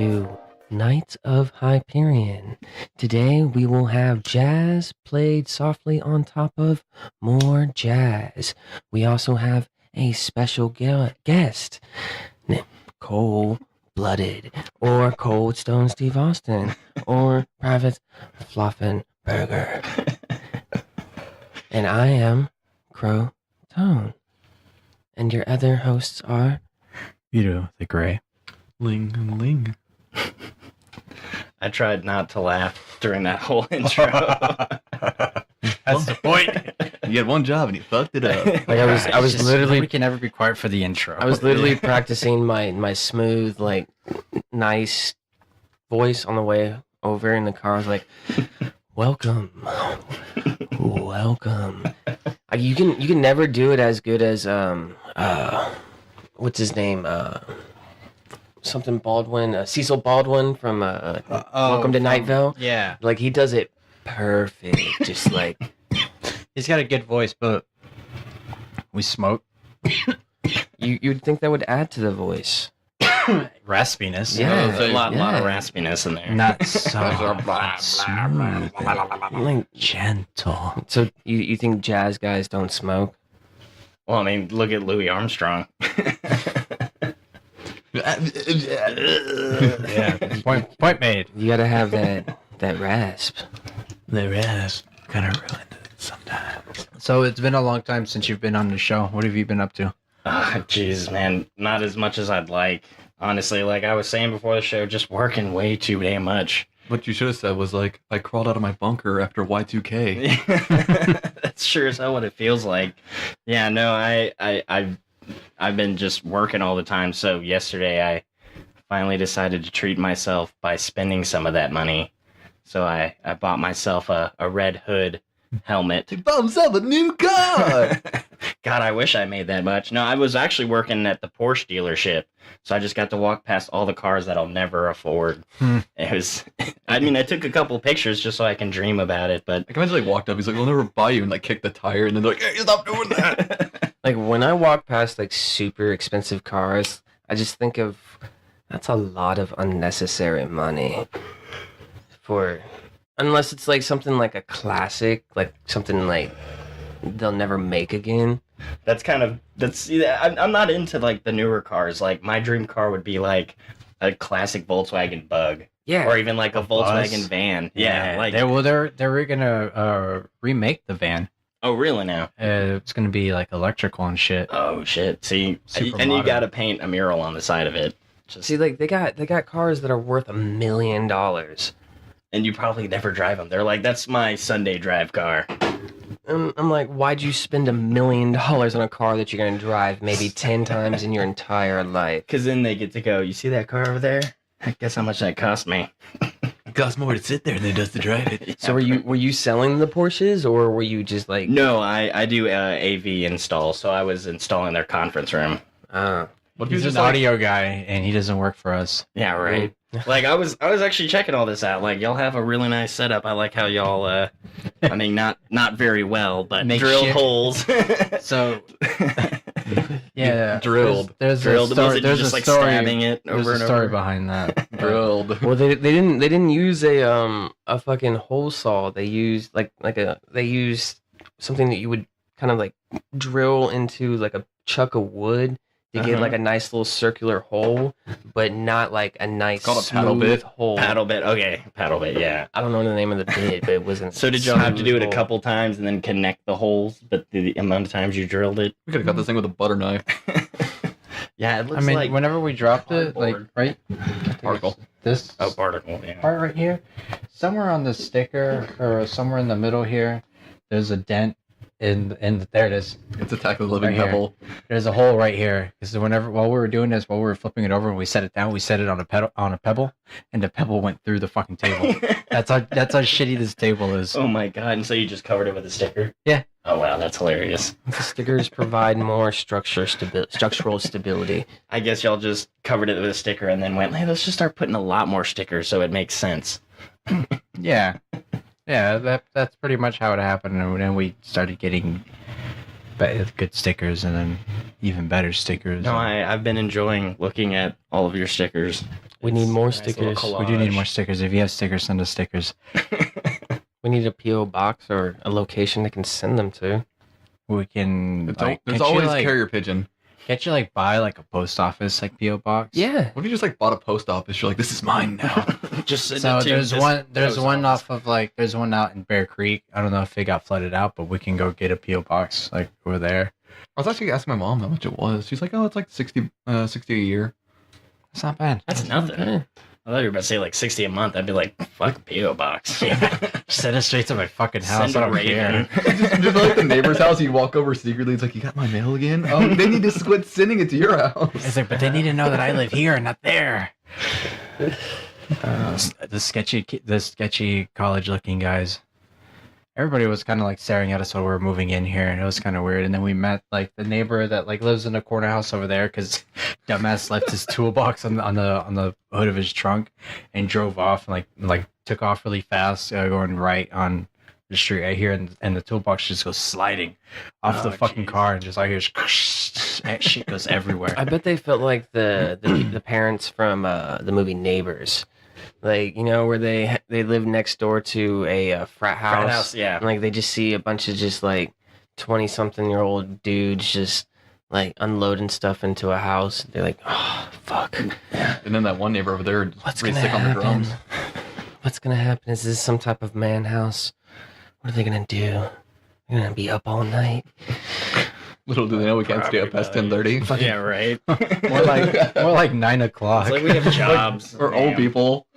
to Knights of Hyperion. Today we will have jazz played softly on top of more jazz. We also have a special guest, Cold-Blooded, or Cold Stone Steve Austin, or Private Fluffenberger. And I am Crow Tone. And your other hosts are Vito the Gray. Ling and Ling. I tried not to laugh during that whole intro. That's the point. You had one job and you fucked it up. like I was literally We can never be quiet for the intro. I was literally practicing my smooth, like nice voice on the way over in the car. I was like, welcome. You can never do it as good as what's his name? Something Baldwin, Cecil Baldwin from Welcome to Night Vale. Yeah, Like he does it perfect. Just like he's got a good voice, but we smoke. you'd think that would add to the voice. Raspiness. Yeah. There's a lot of Yeah. raspiness in there. Not so smooth. Like, Gentle. so you think jazz guys don't smoke? Well, I mean, look at Louis Armstrong. Yeah. Point made. You gotta have that rasp. The rasp kind of ruined it sometimes. So it's been a long time since you've been on the show. What have you been up to? Jeez, man, not as much as I'd like. Honestly, like I was saying before the show, just working way too damn much. What you should have said was like, I crawled out of my bunker after Y2K. That's sure as hell what it feels like. Yeah, no, I've been just working all the time. So yesterday I finally decided to treat myself by spending some of that money. So I bought myself a Red Hood helmet. He bought himself a new car! God, I wish I made that much. No, I was actually working at the Porsche dealership. So I just got to walk past all the cars that I'll never afford. It was, I mean, I took a couple pictures just so I can dream about it, but I can imagine like walked up, he's like, we'll never buy you, and like kicked the tire, and then they're like, hey, stop doing that! Like when I walk past like super expensive cars, I just think of that's a lot of unnecessary money for unless it's like something like a classic, like something like they'll never make again. I'm not into like the newer cars. Like my dream car would be like a classic Volkswagen Bug. Yeah. Or even like a bus. Volkswagen van. Yeah. Like they're gonna remake the van. oh really now? It's gonna be like electrical and shit. Oh shit. See, Super and you modern. gotta paint a mural on the side of it. Just, See, like they got cars that are worth $1 million. and you probably never drive them. They're like, that's my Sunday drive car. I'm like, why'd you spend $1 million on a car that you're gonna drive maybe 10 times in your entire life? Because then they get to go, you see that car over there? Guess how much that cost me. It costs more to sit there than it does to drive it. So were you selling the Porsches or were you just like? No, I do AV install, so I was installing their conference room. What if you He's just an like, audio guy, and he doesn't work for us. Yeah, right. Like I was actually checking all this out. Like y'all have a really nice setup. I like how y'all I mean not very well, but Make drilled shit. holes. So, yeah, Drilled. There's Drilled. a story. Was it There's just a like story. stabbing it There's over a and story over? behind that. drilled? Well, they didn't use a fucking hole saw. They used they used something that you would kind of like drill into like a chuck of wood to get like a nice little circular hole, but not like a nice called a paddle smooth bit. hole. Paddle bit. Okay, paddle bit. Yeah. I don't know the name of the bit, but it wasn't. So did y'all have to smooth do it a hole. couple times and then connect the holes? But the amount of times you drilled it. We could have got this thing with a butter knife. Yeah, it I looks mean, like whenever we dropped it, like cardboard. right, Particle. this particle. Yeah. part right here, somewhere on the sticker or somewhere in the middle here, there's a dent in there it is. It's Attack of the Living Right here. Pebble. There's a hole right here because while we were doing this, while we were flipping it over and we set it down, we set it on a pebble, and the pebble went through the fucking table. That's how shitty this table is. Oh my god! And so you just covered it with a sticker? Yeah. Oh wow, that's hilarious. The stickers provide more structural stability. I guess y'all just covered it with a sticker and then went, hey, let's just start putting a lot more stickers so it makes sense. Yeah, that's pretty much how it happened, and then we started getting good stickers, and then even better stickers. No, I've been enjoying looking at all of your stickers. We need more Nice little stickers. We do need collage. more stickers. If you have stickers, send us stickers. We need a PO box or a location they can send them to. We can. There's Can't always you, like, carrier pigeon. Can't you like buy like a post office like PO box? Yeah. What if you just like bought a post office? You're like, this is mine now. Just send So it to there's this one. There's post one office. off of like. There's one out in Bear Creek. I don't know if it got flooded out, but we can go get a PO box like over there. I was actually asking my mom how much it was. She's like, oh, it's like 60 a year. That's not bad. That's nothing. Okay. I thought you were about to say like 60 a month. I'd be like, fuck PO box. Send it straight to my fucking house. Send I a don't care. raven. just like the neighbor's house, you walk over secretly. It's like, you got my mail again? Oh, they need to quit sending it to your house. It's like, but they need to know that I live here and not there. The sketchy college-looking guys. Everybody was kind of like staring at us while we were moving in here, and it was kind of weird. And then we met like the neighbor that like lives in the corner house over there because dumbass left his toolbox on the hood of his trunk and drove off and like took off really fast, going right on the street right here, and the toolbox just goes sliding off the fucking jeez. car and just I hear that shit goes everywhere. I bet they felt like the parents from the movie Neighbors, like where they live next door to a frat house. Frat house, yeah. And, like they just see a bunch of just like 20-something-year-old dudes just like unloading stuff into a house. They're like, oh fuck, And then that one neighbor over there, what's really gonna sick on the happen? drums. What's gonna happen? Is this some type of man house? What are they gonna do? They're gonna be up all night. Little do they know we can't stay up past 10:30. Yeah, right. more like 9 o'clock. It's like we have jobs. Or old Damn. people.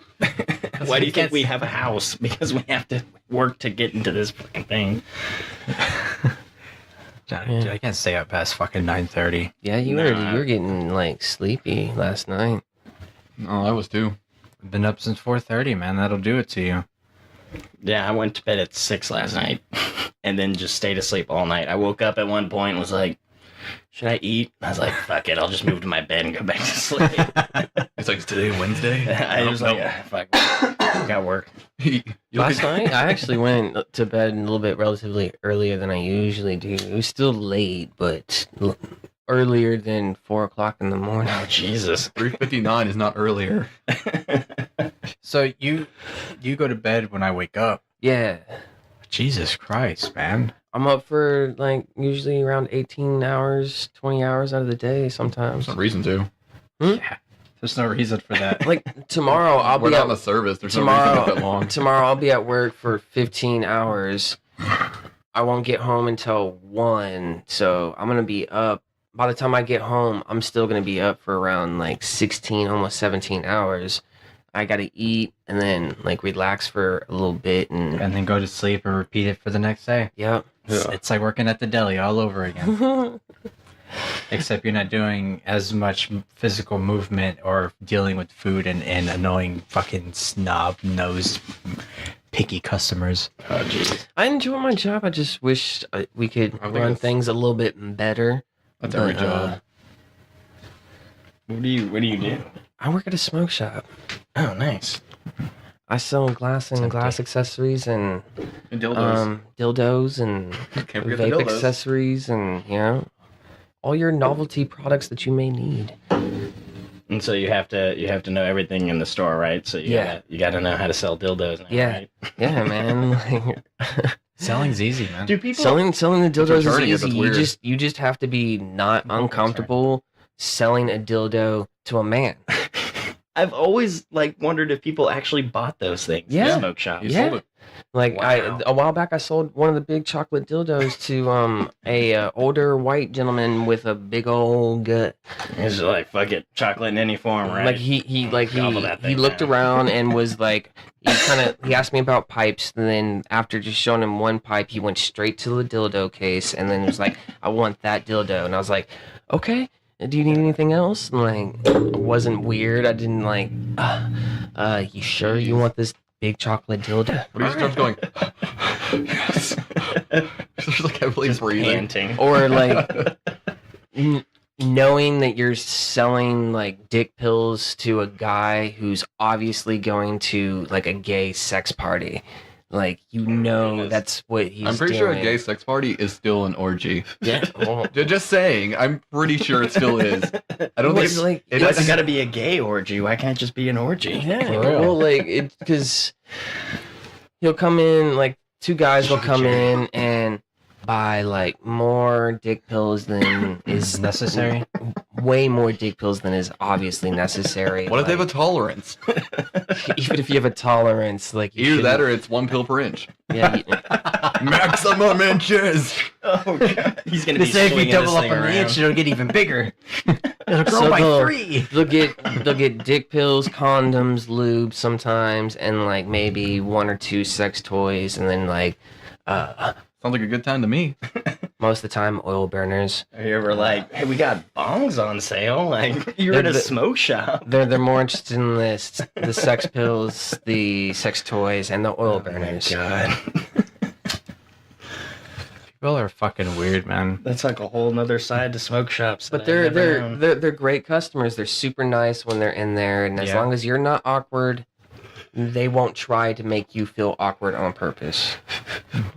Why do you think we have a house? Because we have to work to get into this fucking thing. Dude, I can't stay up past fucking 9:30. Yeah, you were getting like sleepy last night. Oh, I was too. I've been up since 4:30, man. That'll do it to you. Yeah, I went to bed at 6 last night and then just stayed asleep all night. I woke up at one point and was like, should I eat? I was like, fuck it, I'll just move to my bed and go back to sleep. It's like, is today Wednesday? I was like, fuck, got work. Last night, I actually went to bed a little bit relatively earlier than I usually do. It was still late, but earlier than 4 o'clock in the morning. Oh, Jesus. 3:59 is not earlier. So you go to bed when I wake up. Yeah. Jesus Christ, man. I'm up for like usually around 18 hours, 20 hours out of the day sometimes. There's no reason to. Yeah. There's no reason for that. Like tomorrow, I'll We're be not at in the service. There's no reason to tomorrow. that long. Tomorrow, I'll be at work for 15 hours. I won't get home until 1, so I'm gonna be up. By the time I get home, I'm still gonna be up for around like 16, almost 17 hours. I gotta eat and then like relax for a little bit and And then go to sleep and repeat it for the next day. yep. It's like working at the deli all over again. Except you're not doing as much physical movement or dealing with food and annoying fucking snob-nosed picky customers. Oh, jeez. I enjoy my job. I just wish we could I think run it's- things a little bit better. That's every But, job. What do you do? I work at a smoke shop. Oh, nice. I sell glass and glass accessories and And dildos. dildos and Can't forget the vape dildos. accessories and all your novelty products that you may need. And so you have to know everything in the store, right? So you gotta know how to sell dildos now, Yeah. right? Yeah, man. Like, Selling's easy, man. Do people selling the dildos is returning it, easy. that's You weird. you just have to be not uncomfortable selling a dildo to a man. I've always like wondered if people actually bought those things Yeah. in smoke shops. You Yeah. sold it. Like Wow. a while back, I sold one of the big chocolate dildos to a older white gentleman with a big old gut. It's like fuck it, chocolate in any form, right? Like he Gobble that he thing looked down. around and was like he asked me about pipes, and then after just showing him one pipe, he went straight to the dildo case and then was like, I want that dildo, and I was like, okay. Do you need anything else? And like, it wasn't weird. I didn't like. You sure you want this big chocolate dildo? What he starts going, yes. Just like heavily just breathing. panting. Or like knowing that you're selling like dick pills to a guy who's obviously going to like a gay sex party. Like, you know, that's what he's I'm pretty sure a doing. gay sex party is still an orgy. Yeah. Well, Just saying. I'm pretty sure it still is. I don't think it's it's like, it Why's it doesn't got to be a gay orgy? Why can't it just be an orgy? yeah. For real. Well, like, it, because he'll come in, like, two guys will come in and buy, like, more dick pills than is necessary. way more dick pills than is obviously necessary. What if they have a like, tolerance? even if you have a tolerance, like, you Either that shouldn't- or it's 1 pill per inch. yeah, Maximum inches. Oh god, he's gonna They be say if you swinging double this up thing on the around. inch, it'll get even bigger. It'll grow So by they'll- 3. they'll get dick pills, condoms, lube sometimes, and like maybe 1 or 2 sex toys, and then like Sounds like a good time to me. most of the time oil burners. Are you ever like, hey, we got bongs on sale? Like, you're at a The- smoke shop. They're more interested in this: the sex pills, the sex toys, and the Oh oil burners. God, People are fucking weird, man. that's like a whole nother side to smoke shops. But that I've never known. they're great customers. They're super nice when they're in there, and as Yeah. long as you're not awkward, they won't try to make you feel awkward on purpose.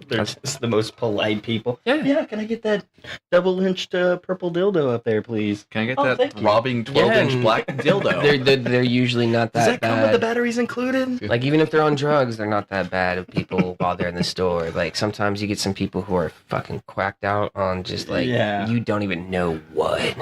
They're just the most polite people. Yeah. Yeah, can I get that double-inched purple dildo up there, please? Can I get Oh, that thank you. throbbing 12-inch and black dildo? They're usually not Does that that come with the bad. batteries included? Like, even if they're on drugs, they're not that bad of people while they're in the store. Like, sometimes you get some people who are fucking quacked out on just like Yeah. you don't even know what.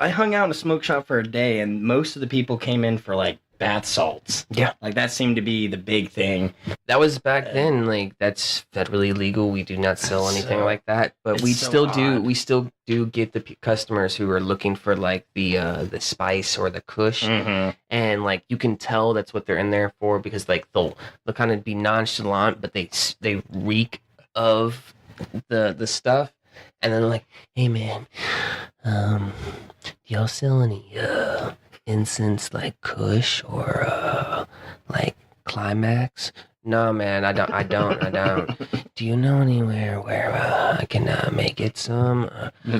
I hung out in a smoke shop for a day, and most of the people came in for like bath salts. Yeah. Like that seemed to be the big thing. That was back then. Like, that's federally illegal. We do not sell anything So- like that. But it's we so still do. odd. We still do get the customers who are looking for like the spice or the kush. Mm-hmm. And like you can tell that's what they're in there for, because like they'll kind of be nonchalant, but they reek of the stuff, and then they're like, hey man, do y'all sell any incense like Kush or like Climax? No man, I don't. Do you know anywhere where I can make it some?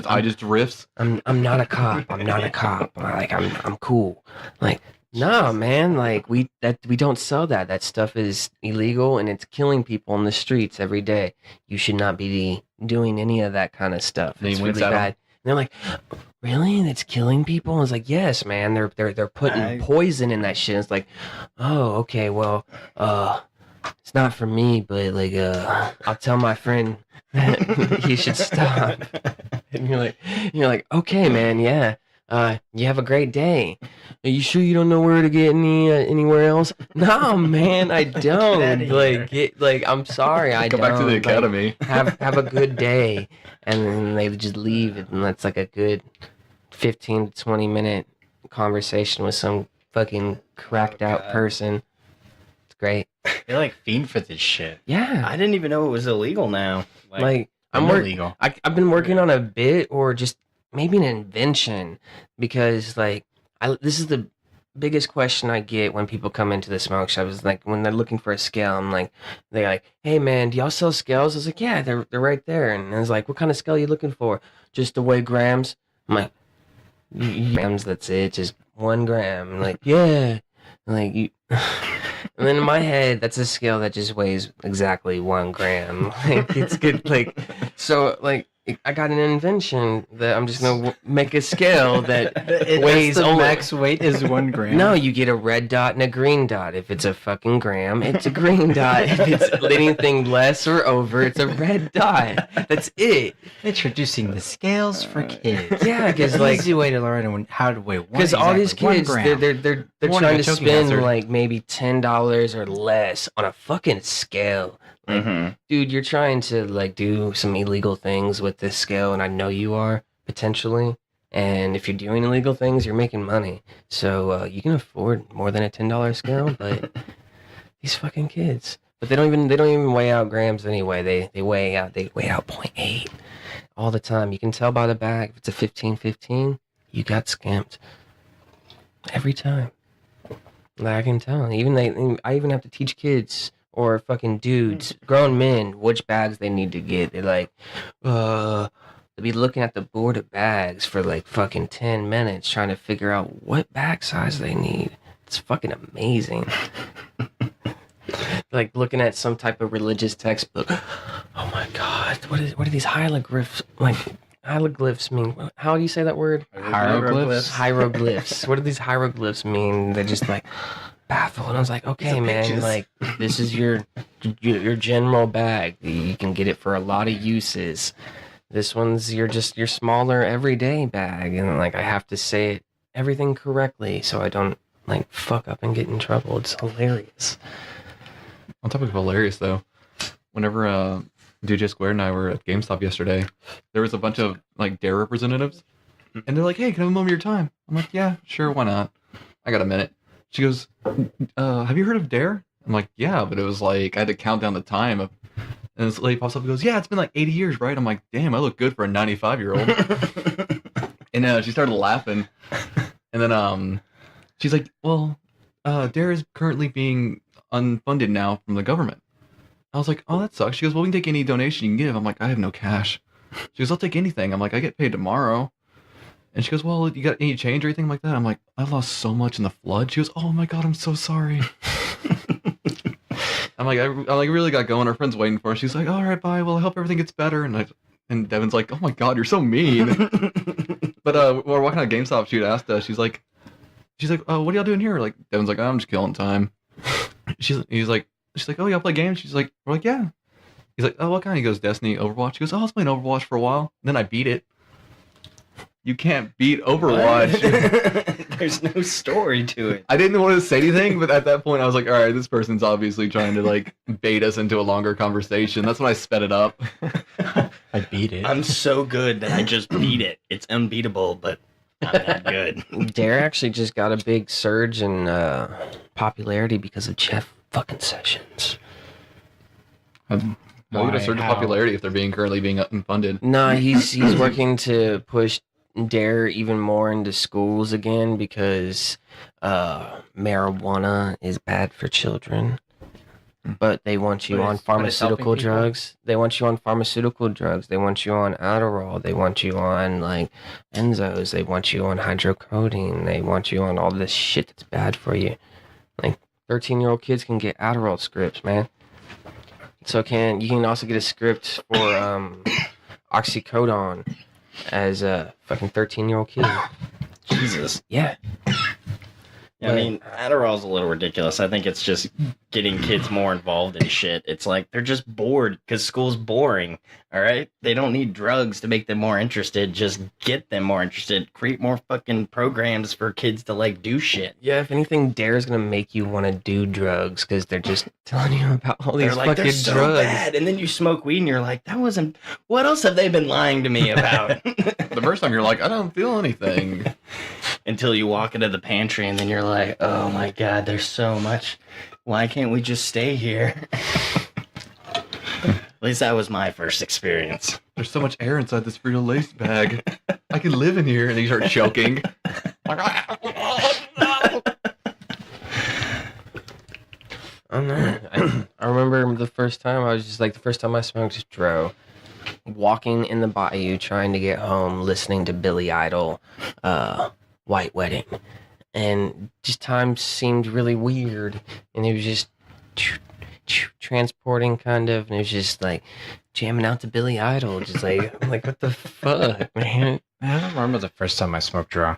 I just riffs. I'm not a cop. I'm not a cop. Like I'm cool. Like, no, man. Like we don't sell that. That stuff is illegal and it's killing people in the streets every day. You should not be doing any of that kind of stuff. They It's wince really at 'em. bad. And they're like, really? That's killing people? I was like, yes, man. They're putting poison in that shit. It's like, oh, okay. Well, it's not for me, but like, I'll tell my friend that he should stop. And you're like, okay, man, yeah. You have a great day. Are you sure you don't know where to get anywhere else? No, man, I don't. outta here. I'm sorry, I Go don't. back to the Like, academy. have a good day, and then they just leave, and that's like a good 15 to 20 minute conversation with some fucking cracked out God. person. It's great. They like fiend for this shit. Yeah, I didn't even know it was illegal now. like I'm illegal. I've been working on a bit or just maybe an invention, because like this is the biggest question I get when people come into the smoke shop is like when they're looking for a scale. I'm like, they're like, hey man, do y'all sell scales? I was like, yeah, they're right there. And I was like, what kind of scale are you looking for? Just to weigh grams? I'm like, grams, that's it, just 1 gram. I'm like, yeah. I'm like you. And then in my head, that's a scale that just weighs exactly 1 gram. Like, it's good. Like, so like I got an invention that I'm just gonna make a scale that weighs the only. max weight is 1 gram. No, you get a red dot and a green dot. If it's a fucking gram, it's a green dot. If it's anything less or over, it's a red dot. That's it. Introducing the scales for kids. Yeah, because like Easy way to learn how to weigh one. because all these exactly 1 kids, gram. they're Warning, trying a to choking spend hazard. like maybe $10 or less on a fucking scale. Like, Mm-hmm. dude, you're trying to like do some illegal things with this scale, and I know you are potentially. And if you're doing illegal things, you're making money, so you can afford more than a $10 scale. But these fucking kids, but they don't even weigh out grams anyway. They weigh out 0.8 all the time. You can tell by the bag if it's a 15-15, you got skimped every time. Like, I can tell. I even have to teach kids or fucking dudes, grown men, which bags they need to get. They're like, they'll be looking at the board of bags for like fucking 10 minutes trying to figure out what bag size they need. It's fucking amazing. like looking at some type of religious textbook. Oh my God, what are these hieroglyphs? Like hieroglyphs mean? How do you say that word? Hieroglyphs. Hieroglyphs. What do these hieroglyphs mean? They're just like baffled. And I was like, okay, man, pictures. like this is your general bag. You can get it for a lot of uses. This one's your smaller everyday bag, and like I have to say everything correctly so I don't like fuck up and get in trouble. It's hilarious. On topic of hilarious though, whenever DJ Square and I were at GameStop yesterday, there was a bunch of like Dare representatives, and they're like, "Hey, can I have a moment of your time?" I'm like, "Yeah, sure, why not? I got a minute." She goes, "Have you heard of Dare?" I'm like, "Yeah," but it was like I had to count down the time. And this lady pops up and goes, "Yeah, it's been like 80 years, right?" I'm like, "Damn, I look good for a 95-year-old." And she started laughing, and then she's like, "Well, Dare is currently being unfunded now from the government." I was like, "Oh, that sucks." She goes, "Well, we can take any donation you can give." I'm like, "I have no cash." She goes, "I'll take anything." I'm like, "I get paid tomorrow." And she goes, "Well, you got any change or anything like that?" I'm like, "I lost so much in the flood." She goes, "Oh my God, I'm so sorry." I'm like, I like really got going. Our friend's waiting for us. She's like, "All right, bye. Well, I hope everything gets better." And Devin's like, "Oh my God, you're so mean." But when we're walking out of GameStop, she had asked us. She's like, "What are y'all doing here?" Like Devin's like, "I'm just killing time." She's like, "Oh, y'all play games?" She's like, "We're like, yeah." He's like, "Oh, what kind?" He goes, "Destiny, Overwatch." She goes, "Oh, I was playing Overwatch for a while. Then I beat it." You can't beat Overwatch. There's no story to it. I didn't want to say anything, but at that point, I was like, all right, this person's obviously trying to like bait us into a longer conversation. That's when I sped it up. I beat it. I'm so good that I just beat it. It's unbeatable, but I'm not good. Dare actually just got a big surge in popularity because of Jeff fucking Sessions. How do you get a surge of How? popularity if they're currently being unfunded? No, he's working to push Dare even more into schools again because marijuana is bad for children. But they want you on pharmaceutical drugs. They want you on pharmaceutical drugs. They want you on Adderall. They want you on like benzos. They want you on hydrocodone. They want you on all this shit that's bad for you. Like 13-year-old kids can get Adderall scripts, man. So you can also get a script for oxycodone as a fucking 13-year-old kid. Jesus. Yeah. Yeah, I mean, Adderall's a little ridiculous. I think it's just getting kids more involved in shit. It's like they're just bored because school's boring. All right, they don't need drugs to make them more interested. Just get them more interested. Create more fucking programs for kids to like do shit. Yeah, if anything, Dare's gonna make you want to do drugs because they're just telling you about all these They're like, fucking they're so drugs. bad, and then you smoke weed and you're like, that wasn't. What else have they been lying to me about? The first time you're like, I don't feel anything. Until you walk into the pantry and then you're like, oh my God, there's so much. Why can't we just stay here? At least that was my first experience. There's so much air inside this Frito-Lace bag. I could live in here. And you start choking. I don't know. I remember the first time I was just like the first time I smoked dro, walking in the bayou trying to get home, listening to Billy Idol, White Wedding, and just time seemed really weird, and it was just transporting kind of, and it was just like jamming out to Billy Idol, just like I'm like what the fuck, man. I don't remember the first time I smoked draw.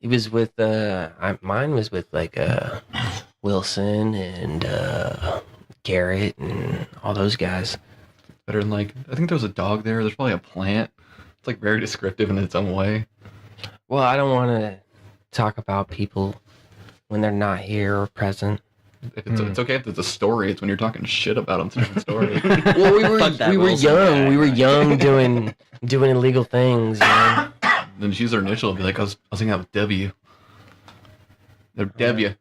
It was with mine was with like Wilson and Garrett and all those guys. Better than like, I think there was a dog there. There's probably a plant. It's like very descriptive in its own way. Well, I don't want to talk about people when they're not here or present. If it's okay if it's a story. It's when you're talking shit about them. It's a different story. Well, Fuck that we were Wilson young. guy. We were young doing illegal things. You know? Then she use her initial and be like, I was hanging out with W. They're W.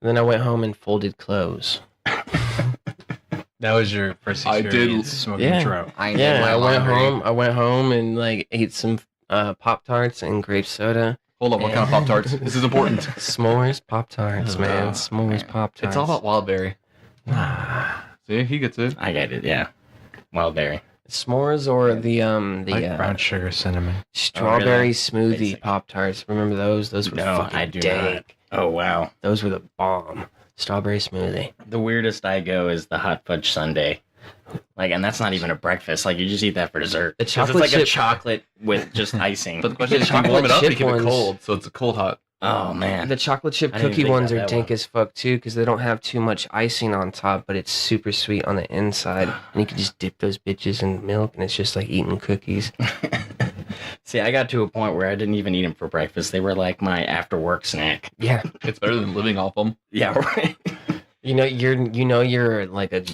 Then I went home and folded clothes. That was your first I did- experience smoking Yeah. dro. I went home and like ate some Pop-Tarts and grape soda. Hold up, what kind of Pop-Tarts? This is important. S'mores Pop-Tarts, man. S'mores Pop-Tarts. It's all about Wildberry. See, he gets it. I get it, yeah. Wildberry. S'mores or the Like brown sugar cinnamon. strawberry Basic. smoothie Pop-Tarts. Remember those? Those were No, fucking I do dank. not. Oh, wow. Those were the bomb. Strawberry smoothie. The weirdest I go is the hot fudge sundae. Like, and that's not even a breakfast. Like, you just eat that for dessert. The 'Cause chocolate it's like chip- a chocolate with just icing. But the question The is, can you chocolate warm it up and chip keep it ones- cold? So it's a cold hot. Oh man, The chocolate chip I didn't cookie think ones about are that dank one. as fuck too because they don't have too much icing on top, but it's super sweet on the inside. And you can just dip those bitches in milk, and it's just like eating cookies. See, I got to a point where I didn't even eat them for breakfast. They were like my after work snack. Yeah, It's better than living off them. Yeah, right. you're like a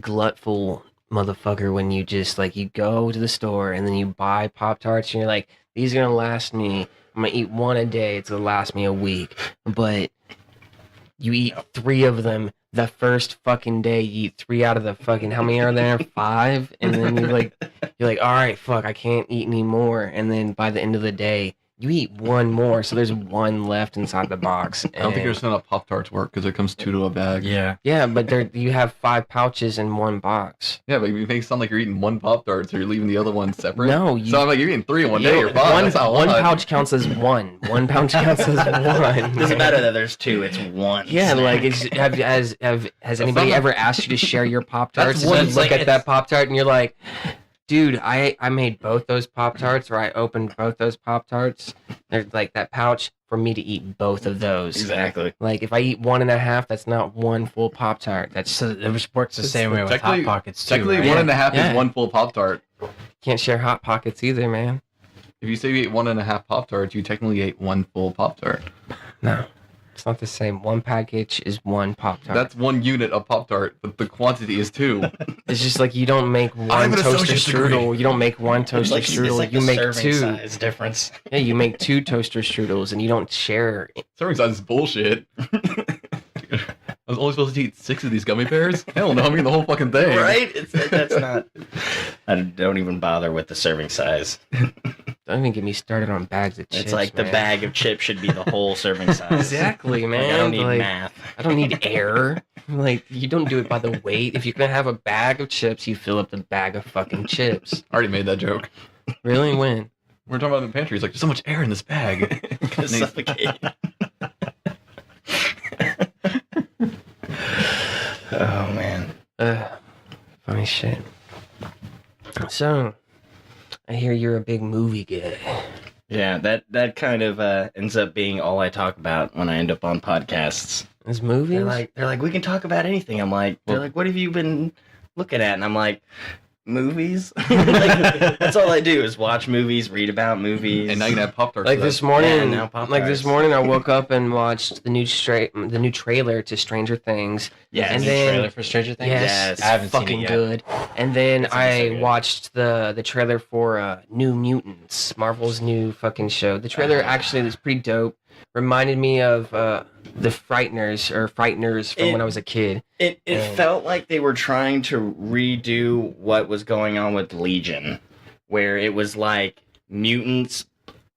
glutful motherfucker when you just like you go to the store and then you buy Pop-Tarts and you're like, these are gonna last me. I'm gonna eat one a day. It's gonna last me a week. But you eat 3 of them the first fucking day. You eat 3 out of the fucking how many are there? 5, and then you're like, all right, fuck, I can't eat any more. And then by the end of the day, you eat 1 more, so there's 1 left inside the box. I don't think there's enough Pop-Tarts work because it comes 2 to a bag. Yeah. Yeah, but you have 5 pouches in 1 box. Yeah, but you make it sound like you're eating 1 Pop-Tart, so you're leaving the other one separate. No, So I'm like, you're eating 3 in one day. You're fine. One, That's not a one lot. pouch counts as 1. 1 pouch counts as 1. Doesn't matter that there's 2. It's 1. Yeah, snack. like has anybody not- ever asked you to share your Pop-Tarts? That's And one- you it's look like at that Pop-Tart and you're like, dude, I made both those Pop-Tarts, or I opened both those Pop-Tarts. There's like that pouch for me to eat both of those. Exactly. Like if I eat 1.5, that's not 1 full Pop-Tart. That's So it works the same way with Technically- Hot Pockets too. Technically, right? 1.5 Yeah. is 1 full Pop-Tart. can't share Hot Pockets either, man. If you say you ate 1.5 Pop-Tarts, you technically ate 1 full Pop-Tart. No, it's not the same. 1 package is 1 Pop-Tart. That's 1 unit of Pop-Tart, but the quantity is 2. It's just like you don't make 1 an toaster associate's degree. strudel. You don't make 1 It's toaster like, strudel. it's like you the make serving 2. size difference. Yeah, you make 2 toaster strudels and you don't share. Serving size is bullshit. I was only supposed to eat 6 of these gummy bears? Hell no, I'm eating the whole fucking thing. Right? That's not. I don't even bother with the serving size. Don't even get me started on bags of chips. It's like the man. bag of chips should be the whole serving size. Exactly, Like, man. I don't need Like, math. I don't need air. Like you don't do it by the weight. If you're gonna have a bag of chips, you fill up the bag of fucking chips. I already made that joke. Really? When? We're talking about in the pantry. It's like, there's so much air in this bag. Gonna suffocate. Oh man. Funny shit. So, I hear you're a big movie guy. Yeah, that kind of ends up being all I talk about when I end up on podcasts. Is movies? They're like, we can talk about anything. I'm like, they're like, what have you been looking at? And I'm like, movies. Like, that's all I do is watch movies, read about movies. And now you can have Pop-Tarts. Like for this that. morning, Yeah, now Pop-Tarts. like this morning, I woke up and watched the new trailer to Stranger Things. Yeah, and New then trailer for Stranger Things. yes, Yes. I haven't seen fucking it yet. good. And then It's so I good. watched the trailer for New Mutants, Marvel's new fucking show. The trailer actually was pretty dope. Reminded me of the Frighteners from when I was a kid. It And- felt like they were trying to redo what was going on with Legion, where it was like mutants,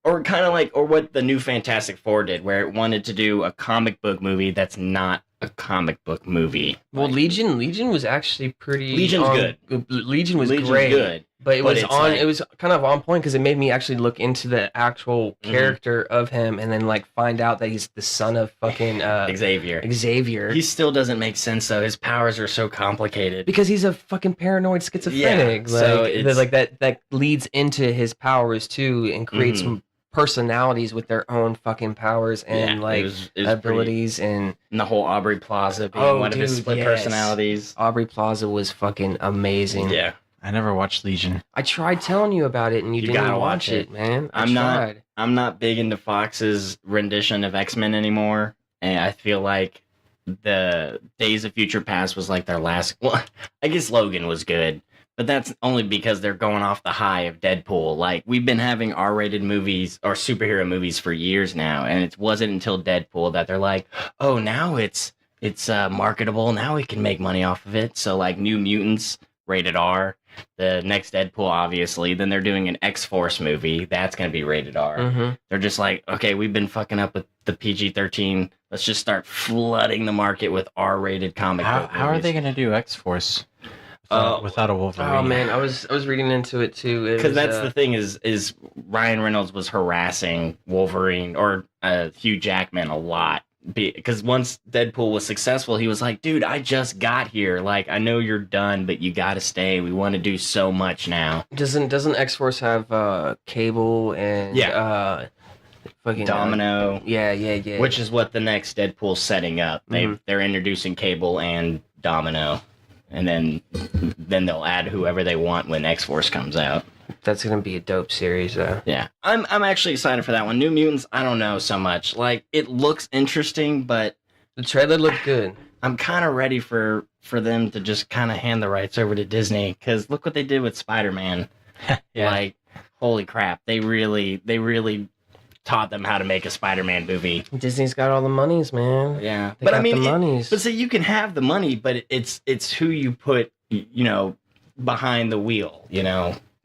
or kind of like, or what the new Fantastic Four did, where it wanted to do a comic book movie that's not a comic book movie. Well, Like, Legion was actually pretty. Legion's good. Legion was Legion's great. good. But it But was it's on. like- It was kind of on point because it made me actually look into the actual character of him, and then like find out that he's the son of fucking Xavier. Xavier. He still doesn't make sense though. His powers are so complicated. Because he's a fucking paranoid schizophrenic. Yeah, so like it's- like that leads into his powers too, and creates some personalities with their own fucking powers and Yeah, like it was abilities. And And the whole Aubrey Plaza being Oh, one of his dude, split yes. personalities. Aubrey Plaza was fucking amazing. Yeah. I never watched Legion. I tried telling you about it, and you You didn't gotta watch watch it, man. I'm not- tried. I'm not big into Fox's rendition of X-Men anymore, and I feel like the Days of Future Past was like their last. Well, I guess Logan was good, but that's only because they're going off the high of Deadpool. Like we've been having R-rated movies or superhero movies for years now, and it wasn't until Deadpool that they're like, oh, now it's marketable. Now we can make money off of it. So like New Mutants, rated R. The next Deadpool, obviously. Then they're doing an X-Force movie. That's going to be rated R. Mm-hmm. They're just like, okay, we've been fucking up with the PG-13. Let's just start flooding the market with R-rated comic book How are movies. they gonna do X-Force Uh, without a Wolverine? Oh man, I was reading into it too. It Because was, that's the thing is Ryan Reynolds was harassing Wolverine or Hugh Jackman a lot because once Deadpool was successful, he was like, dude, I just got here. Like, I know you're done, but you got to stay. We want to do so much now. Doesn't X-Force have Cable and fucking Domino, yeah. which is what the next Deadpool's setting up. They're introducing Cable and Domino, and then they'll add whoever they want when X-Force comes out. That's gonna be a dope series, though. Yeah, I'm actually excited for that one. New Mutants, I don't know so much. Like, it looks interesting, but The trailer looked good. I'm kind of ready for them to just kind of hand the rights over to Disney, because look what they did with Spider-Man. Yeah. Like, holy crap, they really taught them how to make a Spider-Man movie. Disney's got all the monies, man. Yeah, They but got I mean, the monies. but so you can have the money, but it's who you put, behind the wheel.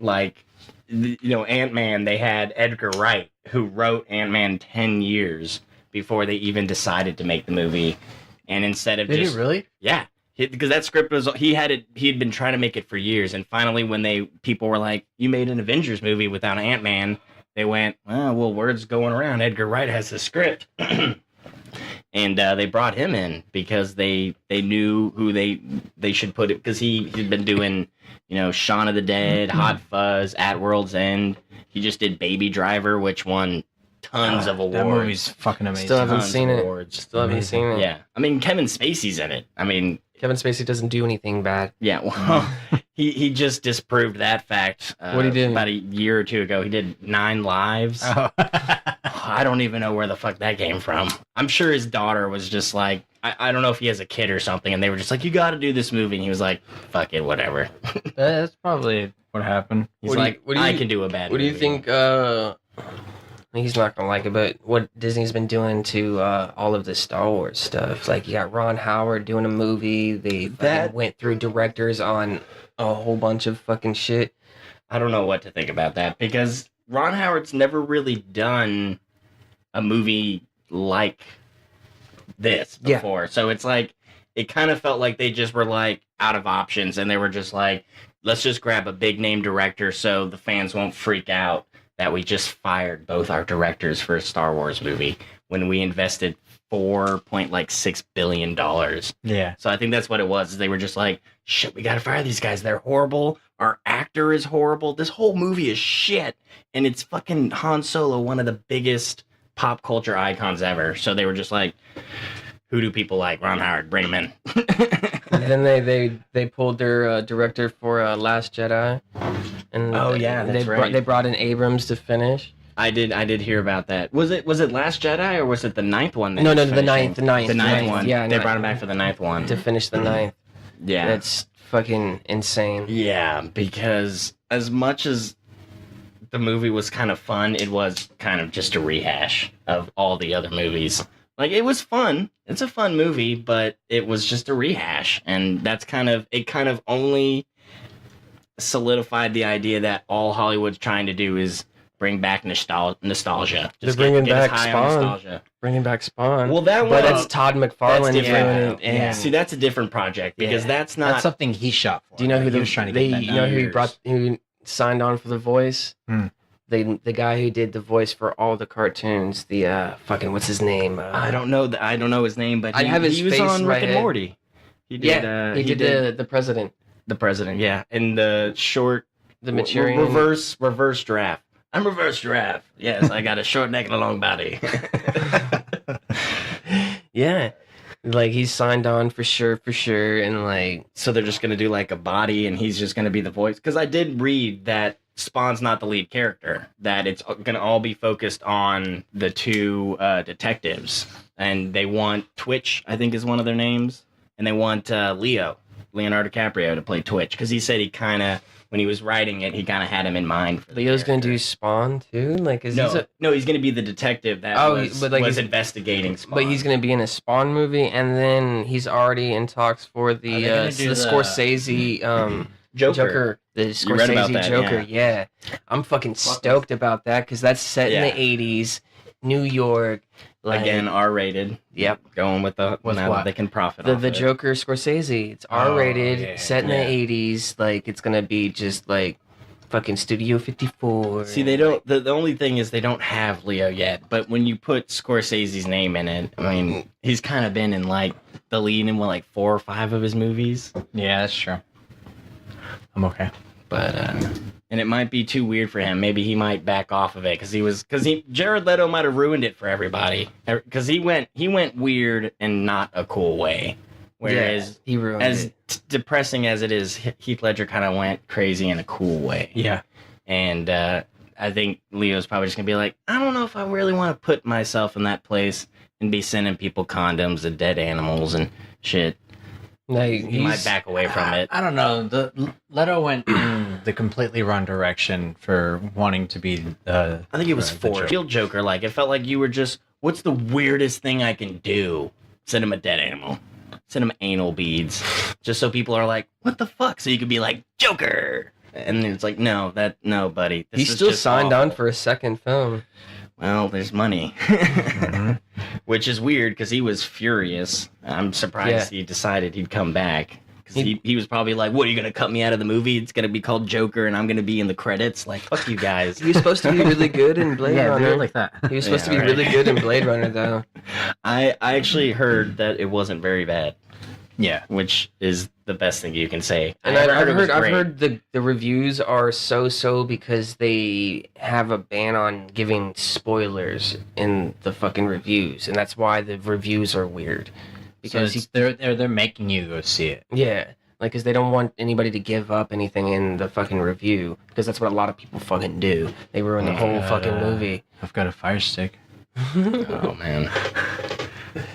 Like, Ant-Man, they had Edgar Wright, who wrote Ant-Man 10 years before they even decided to make the movie. And instead of Did just... he really? Yeah. Because that script was... He had been trying to make it for years. And finally, when people were like, you made an Avengers movie without Ant-Man, they went, well, word's going around. Edgar Wright has the script. And they brought him in because they knew who they should put it, because he'd been doing, Shaun of the Dead, Hot Fuzz, At World's End. He just did Baby Driver, which won tons of awards. That movie's fucking amazing. Still haven't Tons seen of it. awards. Still haven't Amazing. seen it. Yeah, I mean, Kevin Spacey's in it. I mean, Kevin Spacey doesn't do anything bad. yeah, well, he just disproved that fact. What'd he do? About a year or two ago? He did 9 Lives. Oh. I don't even know where the fuck that came from. I'm sure his daughter was just like, I don't know if he has a kid or something, and they were just like, you got to do this movie, and he was like, fuck it, whatever. That's probably what happened. He's What do you- like, what do you- I can do a bad What do movie. you think? He's not gonna like it, but what Disney's been doing to all of the Star Wars stuff, like you got Ron Howard doing a movie. They That- went through directors on a whole bunch of fucking shit. I don't know what to think about that, because Ron Howard's never really done a movie like this Yeah. before. So it's like, it kind of felt like they just were like out of options, and they were just like, let's just grab a big name director so the fans won't freak out that we just fired both our directors for a Star Wars movie when we invested $4.6 billion. Yeah. So I think that's what it was. They were just like, shit, we gotta fire these guys. They're horrible. Our actor is horrible. This whole movie is shit. And it's fucking Han Solo, one of the biggest pop culture icons ever. So they were just like, who do people like? Ron Howard, bring him in. And then they pulled their director for Last Jedi, and Oh, yeah, that's right. They brought in Abrams to finish. I did hear about that. Was it Last Jedi, or was it the 9th one? No, the ninth The ninth one. Yeah, They brought him back for the 9th one. to finish the ninth. Yeah. That's fucking insane. Yeah, because as much as the movie was kind of fun, it was kind of just a rehash of all the other movies. Like, it was fun. It's a fun movie, but it was just a rehash. And that's kind of only solidified the idea that all Hollywood's trying to do is bring back nostalgia. They're bringing get us back high on Spawn. nostalgia. Bringing back Spawn. Well, that but one, that's Todd McFarlane doing different. it. And see, that's a different project, because Yeah. that's not... That's something he shot for. do you know who he was trying to get that you know who he years. who signed on for the voice? Hmm. The guy who did the voice for all the cartoons. The fucking what's his name? I don't know his name, but I have his he was face on in Rick my and head. Morty. He did, Yeah, he did the president, the president, yeah, in the short the Manchurian. reverse draft. I'm reverse draft. Yes, I got a short neck and a long body. Yeah, like he's signed on for sure, and like So they're just gonna do like a body, and he's just gonna be the voice. Because I did read that Spawn's not the lead character; that it's gonna all be focused on the two detectives, and they want Twitch, I think is one of their names, and they want Leonardo DiCaprio to play Twitch, because he said he kind of, when he was writing it, he kind of had him in mind. For the Leo's gonna do character. Spawn too. Like, is No, he's gonna be the detective that was he's- investigating Spawn. but he's gonna be in a Spawn movie, and then he's already in talks for Are the they gonna do the- Scorsese Joker. the You read about Scorsese that, Joker. Yeah. I'm fucking stoked about that because that's set in Yeah. the 80s, New York. Like, Again, R-rated. Yep. Going with the With now what? that they can profit The off it. Joker Scorsese. It's Oh, R-rated, yeah, set in yeah. the 80s. Like, it's gonna be just like fucking Studio 54. See, they don't. The only thing is they don't have Leo yet. But when you put Scorsese's name in it, I mean, he's kind of been in like the lead in like 4 or 5 of his movies. Yeah, that's true. I'm okay. But and it might be too weird for him. Maybe he might back off of it because Jared Leto might have ruined it for everybody because he went weird and not a cool way. Whereas he ruined as it. Depressing as it is, Heath Ledger kind of went crazy in a cool way. Yeah. And I think Leo's probably just gonna be like, I don't know if I really want to put myself in that place and be sending people condoms and dead animals and shit. Like, He might back away from it. I don't know. The Leto went in the completely wrong direction for wanting to be. I think it was the 4. Feel Joker. Like it felt like you were just, what's the weirdest thing I can do? Send him a dead animal. Send him anal beads, just so people are like, "What the fuck?" So you could be like, "Joker," and it's like, "No, buddy." He's still signed on for a second film. Well, there's money, which is weird because he was furious. I'm surprised he decided he'd come back because he was probably like, "What, are you gonna cut me out of the movie? It's gonna be called Joker, and I'm gonna be in the credits." Like, fuck you guys. He was supposed to be really good in Blade Runner. like that. He was supposed to be really good in Blade Runner, though. I actually heard that it wasn't very bad. Yeah, which is the best thing you can say. And I've heard the reviews are so because they have a ban on giving spoilers in the fucking reviews, and that's why the reviews are weird. Because so they're making you go see it. Yeah, like because they don't want anybody to give up anything in the fucking review, because that's what a lot of people fucking do. They ruin the whole fucking movie. I've got a fire stick. Oh man.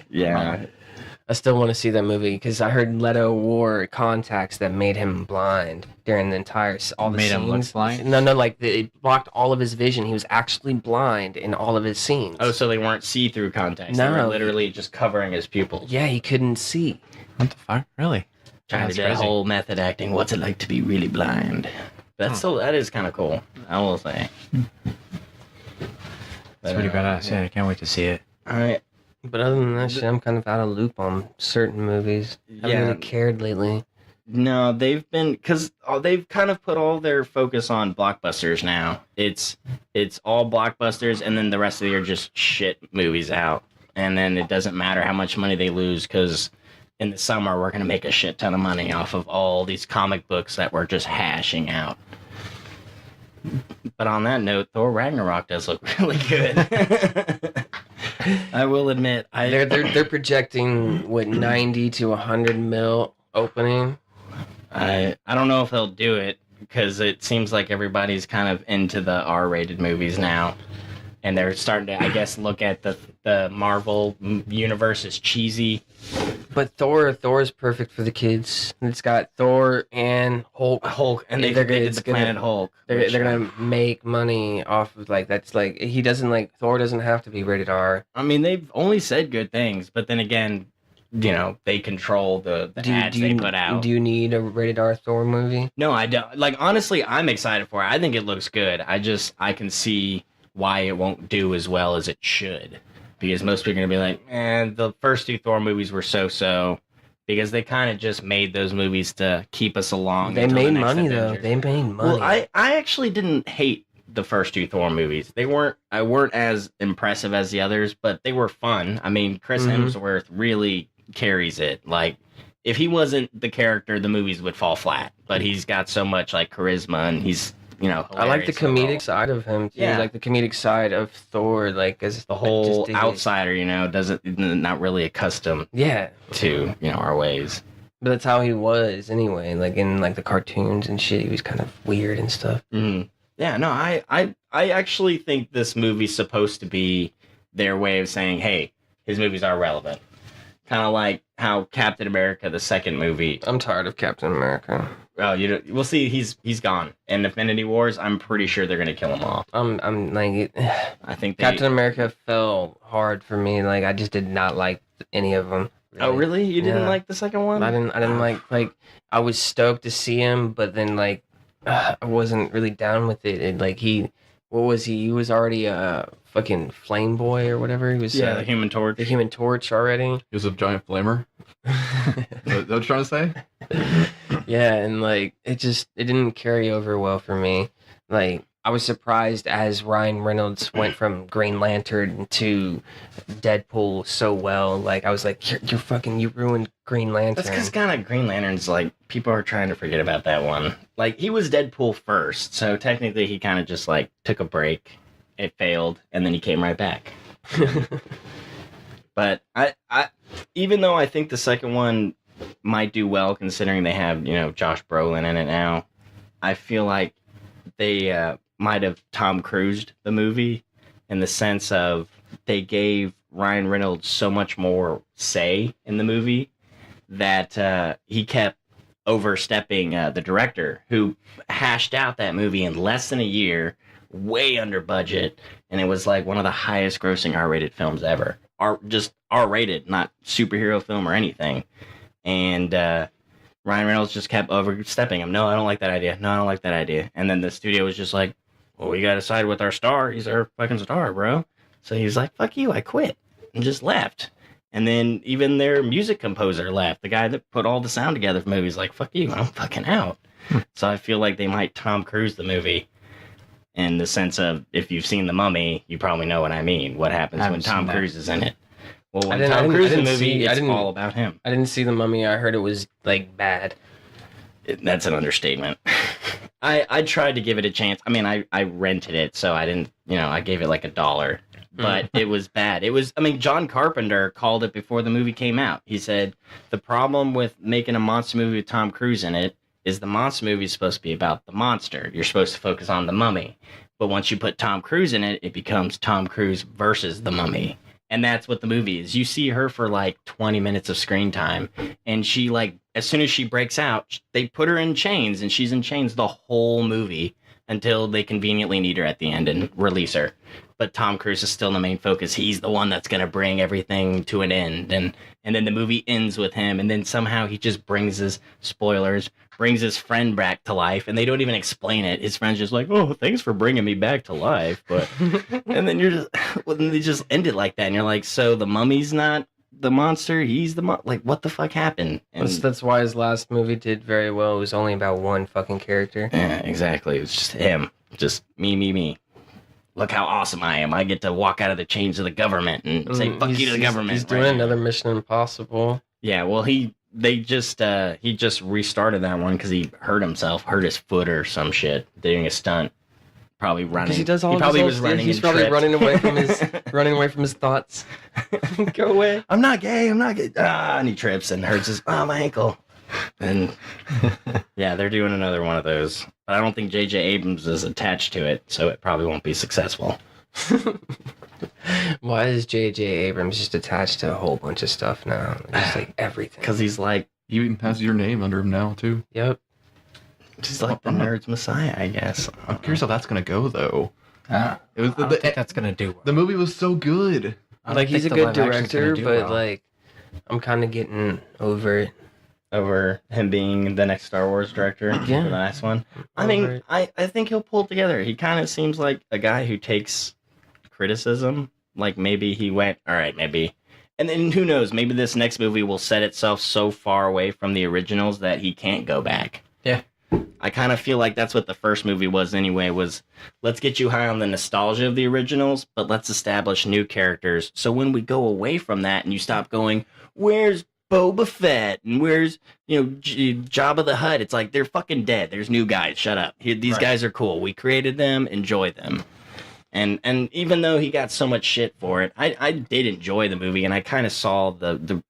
Yeah. I still want to see that movie because I heard Leto wore contacts that made him blind during the entire all the made scenes. Him look blind? No, like it blocked all of his vision. He was actually blind in all of his scenes. Oh, so they weren't see-through contacts. No. They were literally just covering his pupils. Yeah, he couldn't see. What the fuck? Really? Trying to That's do that crazy. whole method acting. What's it like to be really blind? That is kind of cool. I will say. It's pretty badass. Yeah, I can't wait to see it. But other than that shit, I'm kind of out of loop on certain movies. I haven't really cared lately. No, they've been because they've kind of put all their focus on blockbusters now. It's all blockbusters, and then the rest of the year just shit movies out. And then it doesn't matter how much money they lose because in the summer we're gonna make a shit ton of money off of all these comic books that we're just hashing out. But on that note, Thor Ragnarok does look really good. I will admit, They're projecting what 90 to 100 mil opening. I don't know if they'll do it because it seems like everybody's kind of into the R-rated movies now, and they're starting to, I guess, look at the Marvel universe as cheesy. But Thor's perfect for the kids. It's got Thor and Hulk, and they did the Planet Hulk. They're gonna make money off of that's like he doesn't like Thor doesn't have to be rated R. I mean, they've only said good things, but then again, they control the ads they put out. Do you need a rated R Thor movie? No, I don't. Like honestly, I'm excited for it. I think it looks good. I can see why it won't do as well as it should. Because most people are going to be like, man, the first 2 Thor movies were so-so. Because they kind of just made those movies to keep us along. They made money, though. They made money. Well, I actually didn't hate the first 2 Thor movies. They weren't as impressive as the others, but they were fun. I mean, Chris Hemsworth really carries it. Like, if he wasn't the character, the movies would fall flat. But he's got so much, like, charisma, and he's... I like the comedic side of him too. Yeah. Like the comedic side of Thor, like as the whole outsider, not really accustomed to, our ways. But that's how he was anyway. Like in like the cartoons and shit, he was kind of weird and stuff. Mm-hmm. Yeah, no, I actually think this movie's supposed to be their way of saying, hey, his movies are relevant. Kind of like how Captain America, the second movie. I'm tired of Captain America. Oh, we'll see. He's gone. In Infinity Wars, I'm pretty sure they're gonna kill him off. I'm like, I think Captain America fell hard for me. Like I just did not like any of them. Really. Oh, really? You didn't like the second one? I didn't like. I was stoked to see him, but then like, I wasn't really down with it. And like what was he? He was already a fucking flame boy or whatever. He was the Human Torch. The Human Torch already. He was a giant flamer. Is that what you're trying to say? Yeah, and like it didn't carry over well for me. Like, I was surprised as Ryan Reynolds went from Green Lantern to Deadpool so well. Like, I was like, you're fucking, you ruined Green Lantern. That's because kind of Green Lantern's like, people are trying to forget about that one. Like, he was Deadpool first, so technically he kind of just like took a break. It failed, and then he came right back. But I, even though I think the second one might do well, considering they have, you know, Josh Brolin in it now, I feel like they might have Tom Cruised the movie in the sense of they gave Ryan Reynolds so much more say in the movie that he kept overstepping the director, who hashed out that movie in less than a year, way under budget, and it was like one of the highest grossing R-rated films ever. Just R-rated, not superhero film or anything. And Ryan Reynolds just kept overstepping him. No, I don't like that idea. No, I don't like that idea. And then the studio was just like, well, we got to side with our star. He's our fucking star, bro. So he's like, fuck you, I quit. And just left. And then even their music composer left. The guy that put all the sound together for movies, like, fuck you, I'm fucking out. So I feel like they might Tom Cruise the movie. In the sense of, if you've seen The Mummy, you probably know what I mean. What happens when Tom Cruise is in it? Well, when Tom Cruise in the movie, it's all about him. I didn't see The Mummy. I heard it was like bad. That's an understatement. I tried to give it a chance. I mean, I rented it, so I didn't, you know, I gave it like $1. But it was bad. It was, I mean, John Carpenter called it before the movie came out. He said, the problem with making a monster movie with Tom Cruise in it is the monster movie is supposed to be about the monster. You're supposed to focus on the mummy. But once you put Tom Cruise in it, it becomes Tom Cruise versus the mummy. And that's what the movie is. You see her for like 20 minutes of screen time. And she, like, as soon as she breaks out, they put her in chains. And she's in chains the whole movie until they conveniently need her at the end and release her. But Tom Cruise is still the main focus. He's the one that's going to bring everything to an end. And then the movie ends with him. And then somehow he just brings his, spoilers, brings his friend back to life. And they don't even explain it. His friend's just like, oh, thanks for bringing me back to life. But and then you're just, well, then they just end it like that. And you're like, so the mummy's not the monster. He's the like, what the fuck happened? And That's why his last movie did very well. It was only about one fucking character. yeah, exactly. It was just him. Just me. Look how awesome I am. I get to walk out of the chains of the government and say fuck you to the government. He's doing another Mission Impossible. Yeah, well, he just restarted that one because he hurt his foot or some shit doing a stunt. Probably running. Because he does all. He probably was running. He's probably running away from his thoughts. Go away. I'm not gay. And he trips and hurts my ankle. And yeah, they're doing another one of those. But I don't think J.J. Abrams is attached to it, so it probably won't be successful. Why is J.J. Abrams just attached to a whole bunch of stuff now? Just like everything. Because he's like... He even has your name under him now, too. Yep. He's like the nerd's messiah, I guess. I'm curious how that's going to go, though. I don't think that's going to do well. The movie was so good. Like, he's a good director, but, like, I'm kind of getting over it. Over him being the next Star Wars director for the next one. I mean, I think he'll pull it together. He kind of seems like a guy who takes criticism. Like, maybe he went, all right, maybe. And then who knows, maybe this next movie will set itself so far away from the originals that he can't go back. Yeah. I kind of feel like that's what the first movie was anyway, was let's get you high on the nostalgia of the originals, but let's establish new characters. So when we go away from that and you stop going, where's Boba Fett and where's, Jabba the Hutt? It's like, they're fucking dead. There's new guys. Shut up. These guys are cool. We created them. Enjoy them. And even though he got so much shit for it, I did enjoy the movie, and I kind of saw the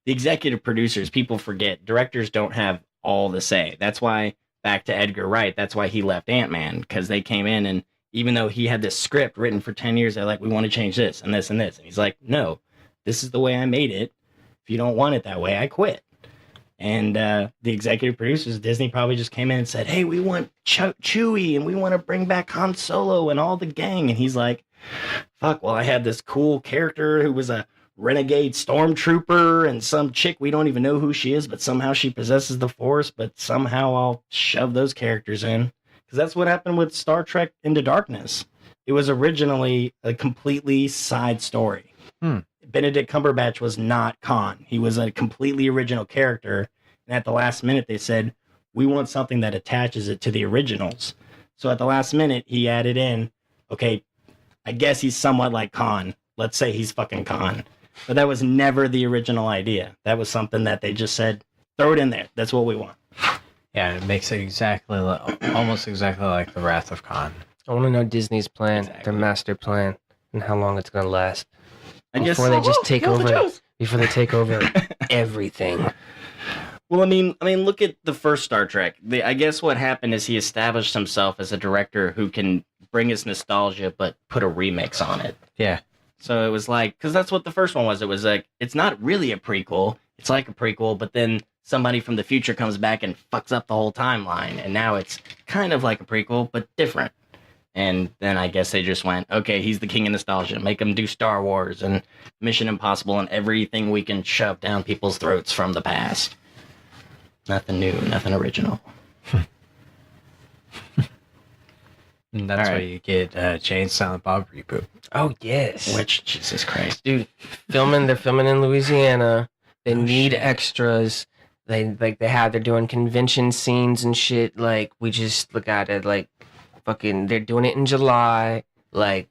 executive producers, people forget, directors don't have all the say. That's why, back to Edgar Wright, that's why he left Ant-Man, because they came in, and even though he had this script written for 10 years, they're like, we want to change this and this and this. And he's like, no, this is the way I made it. If you don't want it that way, I quit. And the executive producers, Disney, probably just came in and said, hey, we want Chewie, and we want to bring back Han Solo and all the gang. And he's like, fuck, well, I had this cool character who was a renegade stormtrooper and some chick, we don't even know who she is, but somehow she possesses the Force, but somehow I'll shove those characters in. Because that's what happened with Star Trek Into Darkness. It was originally a completely side story. Benedict Cumberbatch was not Khan. He was a completely original character. And at the last minute, they said, we want something that attaches it to the originals. So at the last minute, he added in, okay, I guess he's somewhat like Khan. Let's say he's fucking Khan. But that was never the original idea. That was something that they just said, throw it in there. That's what we want. Yeah, it makes it almost exactly like the Wrath of Khan. I want to know Disney's plan, Exactly. their master plan, and how long it's gonna last I guess before they just take kill the over. Joes. Before they take over everything. Well, I mean, look at the first Star Trek. I guess what happened is he established himself as a director who can bring his nostalgia, but put a remix on it. Yeah. So it was like, because that's what the first one was. It was like, it's not really a prequel. It's like a prequel, but then somebody from the future comes back and fucks up the whole timeline. And now it's kind of like a prequel, but different. And then I guess they just went, okay, he's the king of nostalgia. Make him do Star Wars and Mission Impossible and everything we can shove down people's throats from the past. Nothing new, nothing original. And that's All why right. you get Jay and Silent Bob reboot. Oh yes, Which, Jesus Christ. dude, they're filming in Louisiana. They Oh, need shit. extras. They're doing convention scenes and shit. Like we just look at it like fucking. They're doing it in July. Like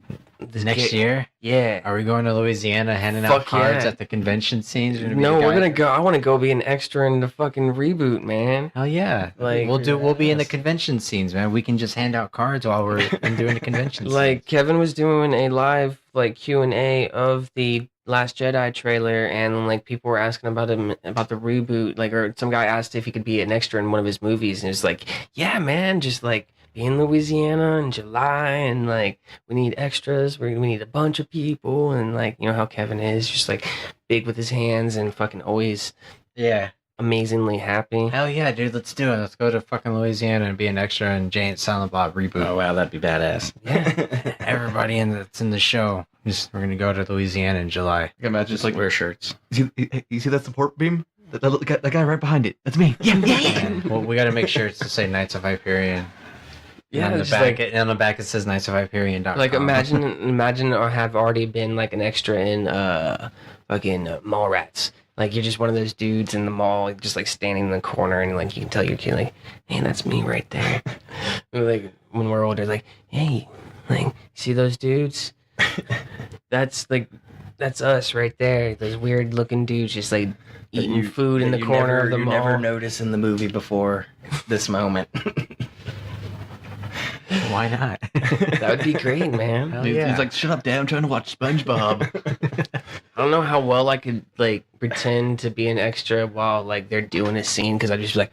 Next year, Yeah. are we going to Louisiana handing out Fuck cards yeah. at the convention scenes? No, we're gonna go. I want to go be an extra in the fucking reboot, man. Hell yeah! Like- We'll be in the Yes. convention scenes, man. We can just hand out cards while we're doing the convention. Like Kevin was doing a live like Q&A of the Last Jedi trailer, and like people were asking about him about the reboot, like, or some guy asked if he could be an extra in one of his movies, and it's like, yeah, man, just like be in Louisiana in July, and like we need extras, we need a bunch of people, and like you know how Kevin is, just like big with his hands and fucking always yeah, amazingly happy. hell yeah, dude. Let's do it. Let's go to fucking Louisiana and be an extra in Jay and Silent Bob reboot. Oh, wow, that'd be badass. Yeah. Everybody that's in the show. We're gonna go to Louisiana in July. I can imagine just like, Wear shirts. you see that support beam? That guy right behind it. That's me. Yeah, And well, we got to make sure it's to say Knights of Hyperion. Yeah, And on the just back, like- on the back it says Knights of Hyperion.com. Like imagine or have already been like an extra in fucking Mallrats. Like you're just one of those dudes in the mall, like, just like standing in the corner, and like you can tell your kid like, "Man, that's me right there." Or, like when we're older, like, "Hey, like see those dudes? That's us right there. Those weird looking dudes just like eating food in the corner of the you mall." never noticed in the movie before this moment. Why not? That would be great, man. Hell He's, yeah. he's like, shut up, Dad. I'm trying to watch SpongeBob. I don't know how well I could like pretend to be an extra while like they're doing a scene, because I'd just be like,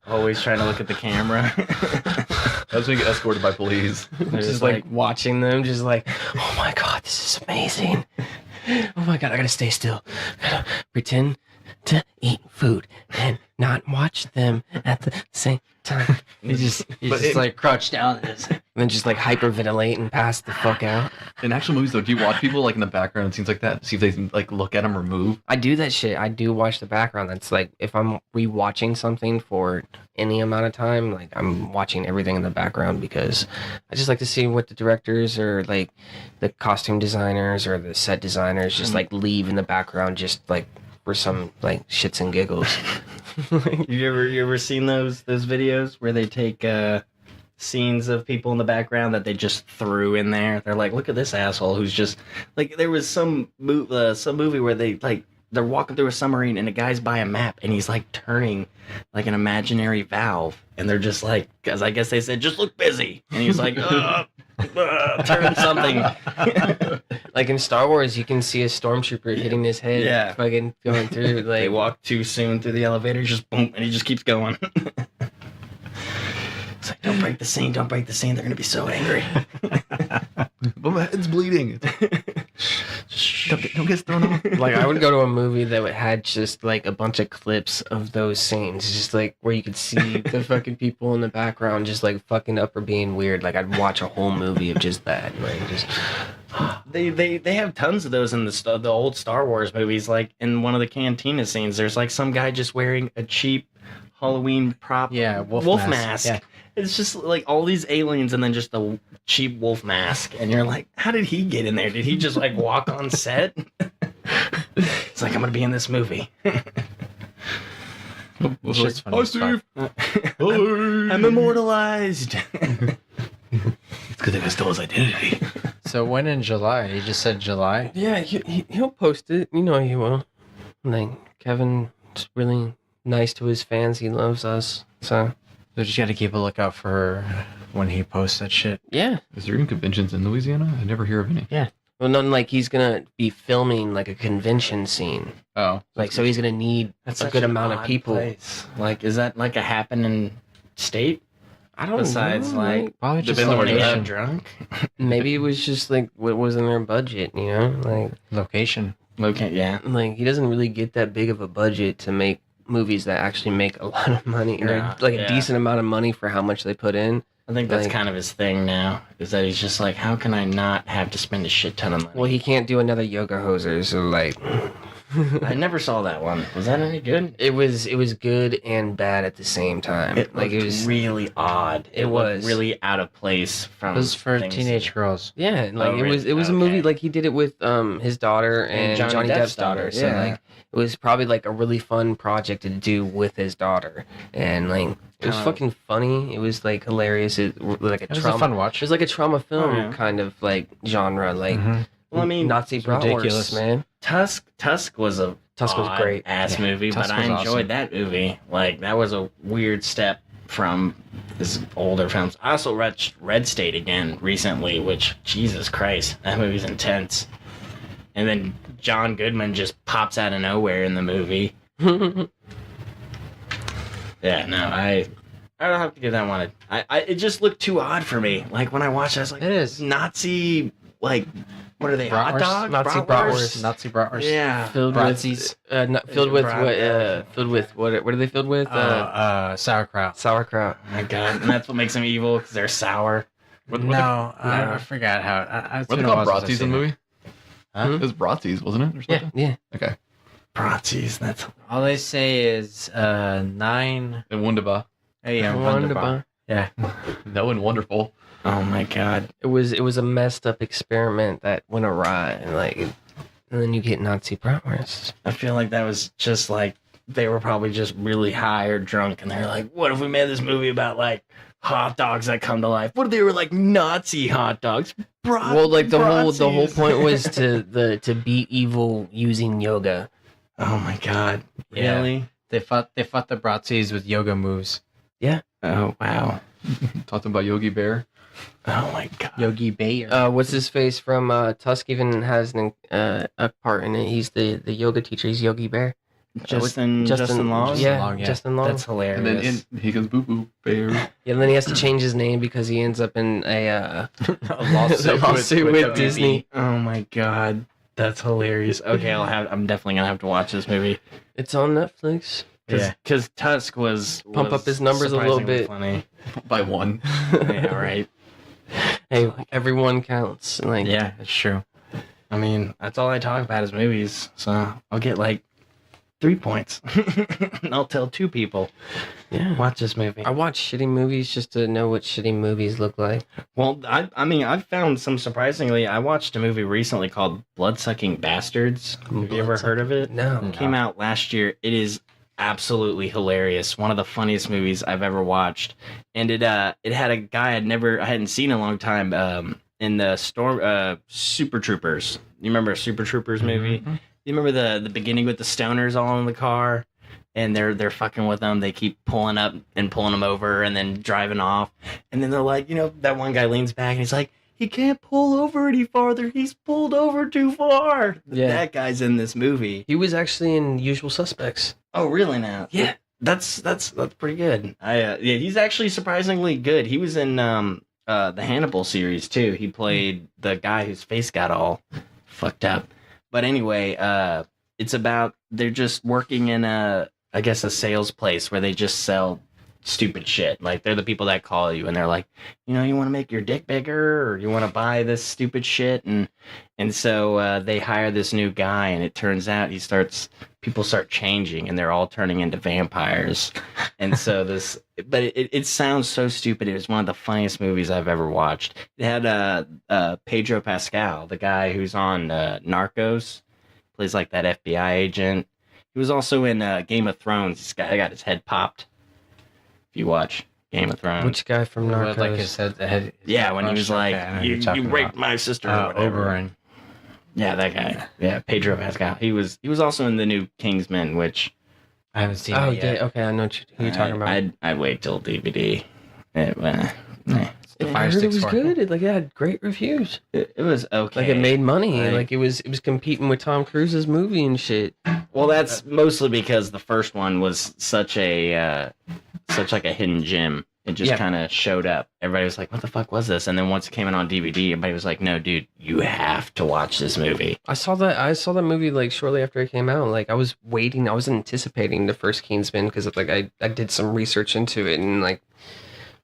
Always trying to look at the camera. That's when you get escorted by police. just like watching them, just like, oh my god, this is amazing. Oh my god, I gotta stay still. Gotta pretend to eat food and not watch them at the same time. He's But just it- like crouched down. And then just like hyperventilate and pass the fuck out. In actual movies, though, do you watch people like in the background, scenes like that, see if they like look at them or move? I do that shit. I do watch the background. That's like if I'm rewatching something for any amount of time, like I'm watching everything in the background, because I just like to see what the directors or like the costume designers or the set designers just like leave in the background, just like for some like shits and giggles. You ever seen those videos where they take scenes of people in the background that they just threw in there? They're like, look at this asshole who's just like, there was some movie where they're walking through a submarine and a guy's by a map and he's like turning like an imaginary valve, and they're just like, because I guess they said just look busy, and he's like turn something. Like in Star Wars, you can see a stormtrooper hitting his head, Yeah. fucking going through. They Like, walk too soon through the elevator, just boom, and he just keeps going. It's like, don't break the scene, don't break the scene. They're gonna be so angry. But my head's bleeding. Don't get thrown off. like I would go to a movie that had just like a bunch of clips of those scenes, just like where you could see the fucking people in the background just like fucking up or being weird. Like I'd watch a whole movie of just that. Like just They have tons of those in the old Star Wars movies. Like in one of the cantina scenes, there's like some guy just wearing a cheap Halloween prop, Yeah, wolf mask. Yeah. It's just like all these aliens and then just a cheap wolf mask, and you're like, how did he get in there? Did he just like walk on set? It's like, I'm gonna be in this movie. Was Shit's like, funny hi, as fuck. Steve. Hello. I'm immortalized. It's because they stole his identity. So when in July? You just said July? Yeah, he'll post it. You know he will. Like, Kevin's really nice to his fans. He loves us. So, So just gotta keep a lookout for when he posts that shit. yeah. Is there even conventions in Louisiana? I never hear of any. Well, none like he's going to be filming like a convention scene. Oh. Like, so he's going to need That's a such good an amount of odd people. place. Like, is that like a happening state? I don't Besides, know. like, Probably just Depends on where When they're they at. get drunk. Maybe it was just like what was in their budget, you know? location. Okay, yeah. Like he doesn't really get that big of a budget to make movies that actually make a lot of money or Nah, like a yeah. decent amount of money for how much they put in. I think that's Like- kind of his thing now. Is that he's just like, how can I not have to spend a shit ton of money? Well, he can't do another Yoga Hoser, so like I never saw that one. Was that any good? it was good and bad at the same time. It like it was really odd. It looked was. really out of place It from. was for things- teenage girls. yeah, like Oh, it was really? a movie Okay. like he did it with his daughter and Johnny Depp's daughter. So yeah. like it was probably like a really fun project to do with his daughter, and like it was Kinda- fucking funny. It was like hilarious. It was like a It was trauma. a fun It watch. was like a trauma film yeah. kind of like genre, like Mhm. Well, I mean, Nazi it's bratwurst, ridiculous. man. Tusk was a Tusk was great. ass Yeah, movie, Tusk but I was enjoyed awesome. that movie. Like that was a weird step from his older films. I also watched Red State again recently, which Jesus Christ, that movie's intense. And then John Goodman just pops out of nowhere in the movie. Yeah, no, I don't have to give that one. It just looked too odd for me. Like when I watched it, I was like, It is. Nazi, like, what are they? Hot Bratwurst? dogs? Nazi bratwurst. Nazi bratwurst. Yeah. filled Bratzies. with filled with what filled with what are they filled with? Sauerkraut. Sauerkraut. Oh my god, and that's what makes them evil because they're sour. What No, they- I forgot how. What they call Bratzies in the movie? Huh? It was Bratzies, wasn't it? Or Yeah, something? yeah. Okay. Bratzies, that's All they say is 9 And Wunderbar. a.m. Wunderbar. Yeah. No and wonderful. oh my god. It was a messed up experiment that went awry, and and then you get Nazi bratwurst. I feel like that was just like they were probably just really high or drunk, and they're like, "What if we made this movie about like hot dogs that come to life? What if they were like Nazi hot dogs?" Well, like the whole Bratzies. point was to beat evil using yoga. Oh my god. Yeah. Really? They fought the Bratzies with yoga moves. Oh wow. Talking about Yogi Bear. Oh my god. Yogi Bear. What's his face from Tusk even has a part in it. He's the yoga teacher. He's Yogi Bear. Justin Long? Yeah, Long, yeah. Justin Long. That's hilarious. And then he goes, boo boo, bear. Yeah, and then he has to change his name because he ends up in a lawsuit lawsuit with WB. Disney. Oh my god. That's hilarious. Okay, I'm definitely gonna have to watch this movie. It's on Netflix. Because Tusk was Pump was up his numbers a little surprisingly bit. Funny. By one. Yeah, right. Hey, everyone counts. Like, Yeah, it's true. I mean, that's all I talk about is movies. So I'll get like 3 points. And I'll tell 2 people yeah. watch this movie. I watch shitty movies just to know what shitty movies look like. Well, I mean, I've found some surprisingly. I watched a movie recently called Bloodsucking Bastards. Have you ever heard of it? No. It came out last year. It is absolutely hilarious. One of the funniest movies I've ever watched. And it had a guy I hadn't seen in a long time in the Super Troopers. You remember a Super Troopers movie? Mhm. You remember the beginning with the stoners all in the car and they're fucking with them. They keep pulling up and pulling them over and then driving off. And then they're like, that one guy leans back and he's like, he can't pull over any farther. He's pulled over too far. Yeah. That guy's in this movie. He was actually in Usual Suspects. Oh, really now? Yeah. That's pretty good. Yeah, he's actually surprisingly good. He was in the Hannibal series too. He played the guy whose face got all fucked up. But anyway, it's about they're just working in a sales place where they just sell stupid shit. Like they're the people that call you and they're like, you want to make your dick bigger or you want to buy this stupid shit and so they hire this new guy and it turns out people start changing and they're all turning into vampires. And so but it sounds so stupid. It was one of the funniest movies I've ever watched. It had Pedro Pascal, the guy who's on Narcos, plays like that FBI agent. He was also in Game of Thrones. This guy got his head popped. If you watch Game of Thrones. Which guy from Narcos? Like his head, Yeah, when he was like, you raped my sister or whatever. Oberyn. Yeah, that guy. Yeah, Pedro Pascal. He was also in the new Kingsman, which I haven't seen Oh, it yet. okay, I know who you're talking about. I'd wait till DVD. The I Fire heard it Stick's was for good. It had great reviews. It was okay. Like it made money. Like- Like it was competing with Tom Cruise's movie and shit. Well, that's mostly because the first one was such a hidden gem. It just kind of showed up. Everybody was like, "What the fuck was this?" And then once it came out on DVD, everybody was like, "No, dude, you have to watch this movie." I saw that movie like shortly after it came out. Like I was anticipating the first Kingsman because like I did some research into it and like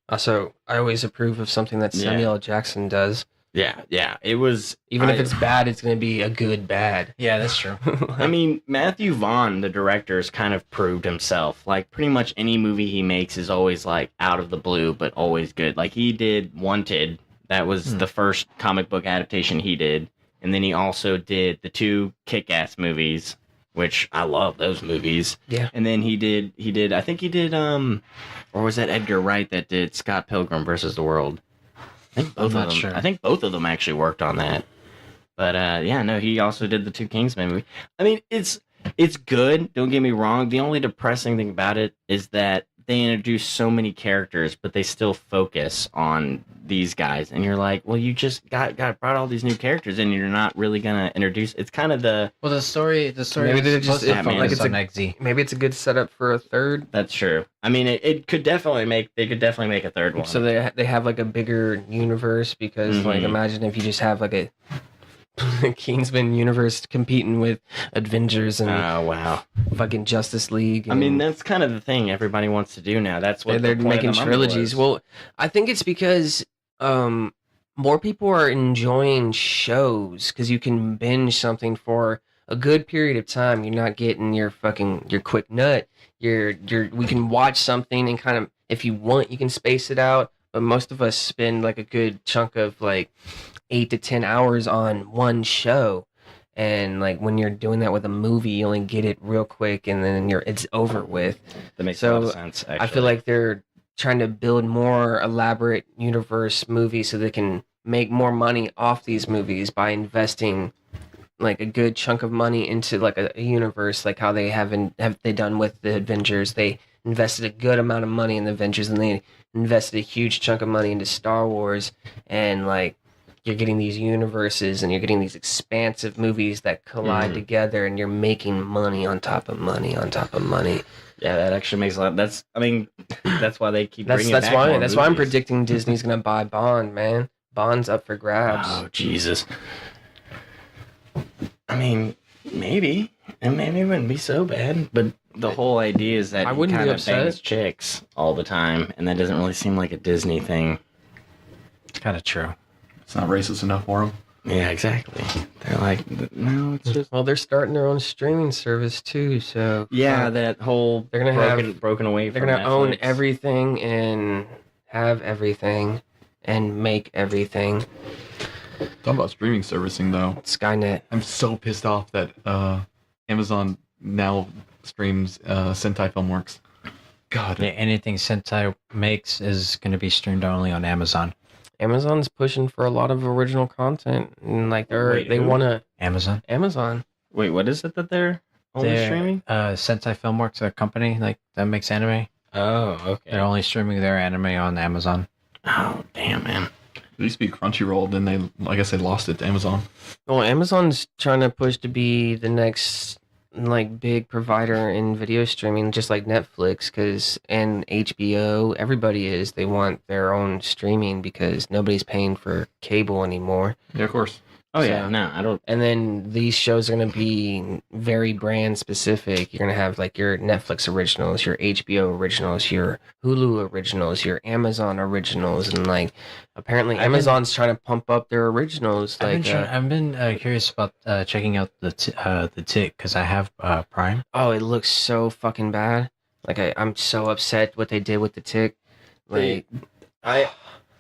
also I always approve of something that Samuel L. Jackson does. Yeah. It was Even if it's bad, it's gonna be a good bad. Yeah, that's true. I mean, Matthew Vaughn, the director, has kind of proved himself. Like, pretty much any movie he makes is always, like, out of the blue, but always good. Like, he did Wanted. That was the first comic book adaptation he did. And then he also did the 2 Kick-Ass movies, which I love those movies. Yeah. And then he did, I think he did, or was that Edgar Wright that did Scott Pilgrim versus the World? I think both I'm of not them. sure. I think both of them actually worked on that. But he also did the 2 Kingsman movie. I mean, it's good. Don't get me wrong. The only depressing thing about it is that they introduce so many characters, but they still focus on these guys. And you're like, well, you just got brought all these new characters, and you're not really gonna introduce. It's kind of the The story Maybe they're is just- supposed to yeah, man, focus it's on a- XZ. Maybe it's a good setup for a third. that's true. I mean, it could definitely make a third one. So they have like a bigger universe because like Mhm. imagine if you just have like a Kingsman universe competing with Avengers and oh wow. fucking Justice League. I mean, and that's kind of the thing everybody wants to do now. That's what they're the point of making the movie trilogies. was. Well, I think it's because more people are enjoying shows because you can binge something for a good period of time. You're not getting your quick nut. We can watch something and kind of, if you want, you can space it out. But most of us spend like a good chunk of like 8 to 10 hours on one show. And like when you're doing that with a movie, you only get it real quick and then it's over with. That makes So, a lot of sense. Actually. I feel like they're trying to build more elaborate universe movies so they can make more money off these movies by investing like a good chunk of money into like a universe, like how they have they done with the Avengers. They invested a good amount of money in the Avengers and they invested a huge chunk of money into Star Wars, and like you're getting these universes and you're getting these expansive movies that collide together, and you're making money on top of money on top of money. Yeah, that actually makes a lot. That's why they keep bringing That's back why more I'm movies. predicting Disney's gonna buy Bond, man. Bond's up for grabs. Oh Jesus! I mean, maybe, and maybe it wouldn't be so bad. But the whole idea is that I he wouldn't be kind of upset. bangs chicks all the time, and that doesn't really seem like a Disney thing. It's kind of true. It's not racist enough for him. Yeah, exactly. They're like, no, it's just Well, they're starting their own streaming service too, so yeah, fuck. that whole They're gonna broken away. they're from gonna own Netflix. everything and have everything and make everything. Talking about streaming servicing though, Skynet. I'm so pissed off that Amazon now streams Sentai Filmworks. God, Yeah, anything Sentai makes is going to be streamed only on Amazon. Amazon's pushing for a lot of original content, and like Wait, they who? want to Amazon. Wait, what is it that they're only They're, streaming? Sentai Filmworks, a company like that makes anime. Oh, okay. They're only streaming their anime on Amazon. Oh, damn, man. it used to be Crunchyroll, then I guess they lost it to Amazon. Well, Amazon's trying to push to be the next like big provider in video streaming, just like Netflix, and HBO. Everybody is. They want their own streaming because nobody's paying for cable anymore. Yeah, of course. Oh yeah, So- no, I don't. And then these shows are going to be very brand specific. You're going to have like your Netflix originals, your HBO originals, your Hulu originals, your Amazon originals, and like apparently I've been- Amazon's trying to pump up their originals. Like, I've been curious about checking out the Tick because I have Prime. oh, it looks so fucking bad. Like I'm so upset what they did with the Tick. Like I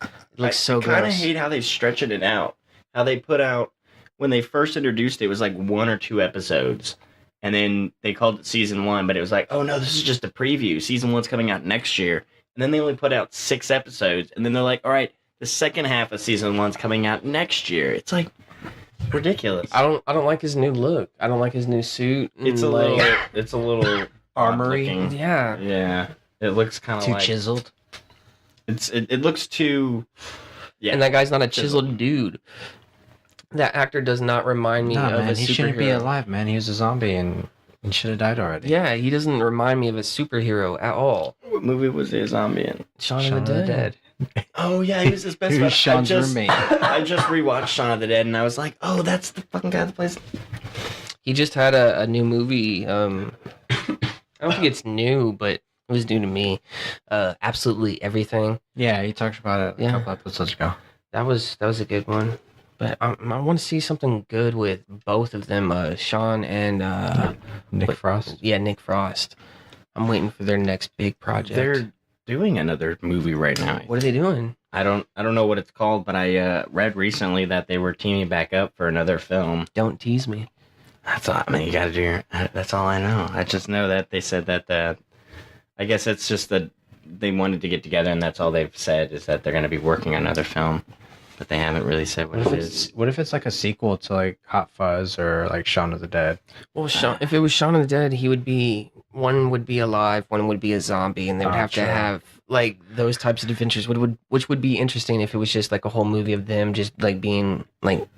it looks so kind of gross. hate how they stretched it out. How they put out when they first introduced it was like 1 or 2 episodes, and then they called it season 1, but it was like, oh no, this is just a preview. Season 1's coming out next year, and then they only put out 6 episodes, and then they're like, all right, the second half of season 1's coming out next year. It's like ridiculous. I don't like his new look. I don't like his new suit. It's a little Armory? odd looking. Yeah. Yeah, it looks kind of Too like chiseled. It looks too. Yeah, And that guy's not a chiseled dude. That actor does not remind me Nah, of man, a he shouldn't be superhero. alive, man. He was a zombie and should have died already. Yeah, he doesn't remind me of a superhero at all. what movie was he a zombie in? Shaun Shaun of the Dead. Oh yeah, he was his best He friend. was Sean's roommate. I just rewatched Shaun of the Dead, and I was like, oh, that's the fucking guy that plays. He just had a new movie. I don't think it's new, but it was new to me. Absolutely Everything. Yeah, he talked about it a Yeah. couple episodes ago. That was a good one. But I want to see something good with both of them, Sean and Nick But- Frost. Nick Frost. I'm waiting for their next big project. They're doing another movie right now. What are they doing? I don't know what it's called, but I read recently that they were teaming back up for another film. Don't tease me. That's all. I mean, you got to do. That's all I know. I just know that they said that. I guess it's just that they wanted to get together, and that's all they've said is that they're going to be working on another film, but they haven't really said what it is. What if it's like a sequel to like Hot Fuzz or like Shaun of the Dead? Well, if it was Shaun of the Dead, one would be alive, one would be a zombie, and they would Oh, have to true. have like those types of adventures. Which would be interesting if it was just like a whole movie of them just like being like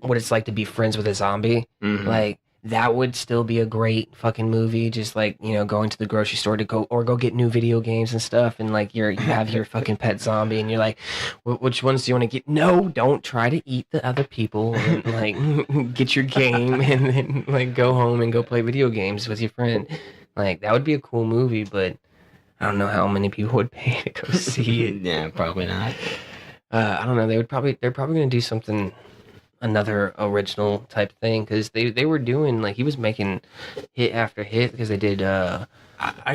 what it's like to be friends with a zombie. Mhm. Like that would still be a great fucking movie. Just like going to the grocery store to go get new video games and stuff, and like you have your fucking pet zombie, and you're like, which ones do you want to get? No, don't try to eat the other people. And, like get your game and then like go home and go play video games with your friend. Like that would be a cool movie, but I don't know how many people would pay to go see it. Yeah, probably not. I don't know. They're probably gonna do something, another original type thing, because they were doing like he was making hit after hit because they did. I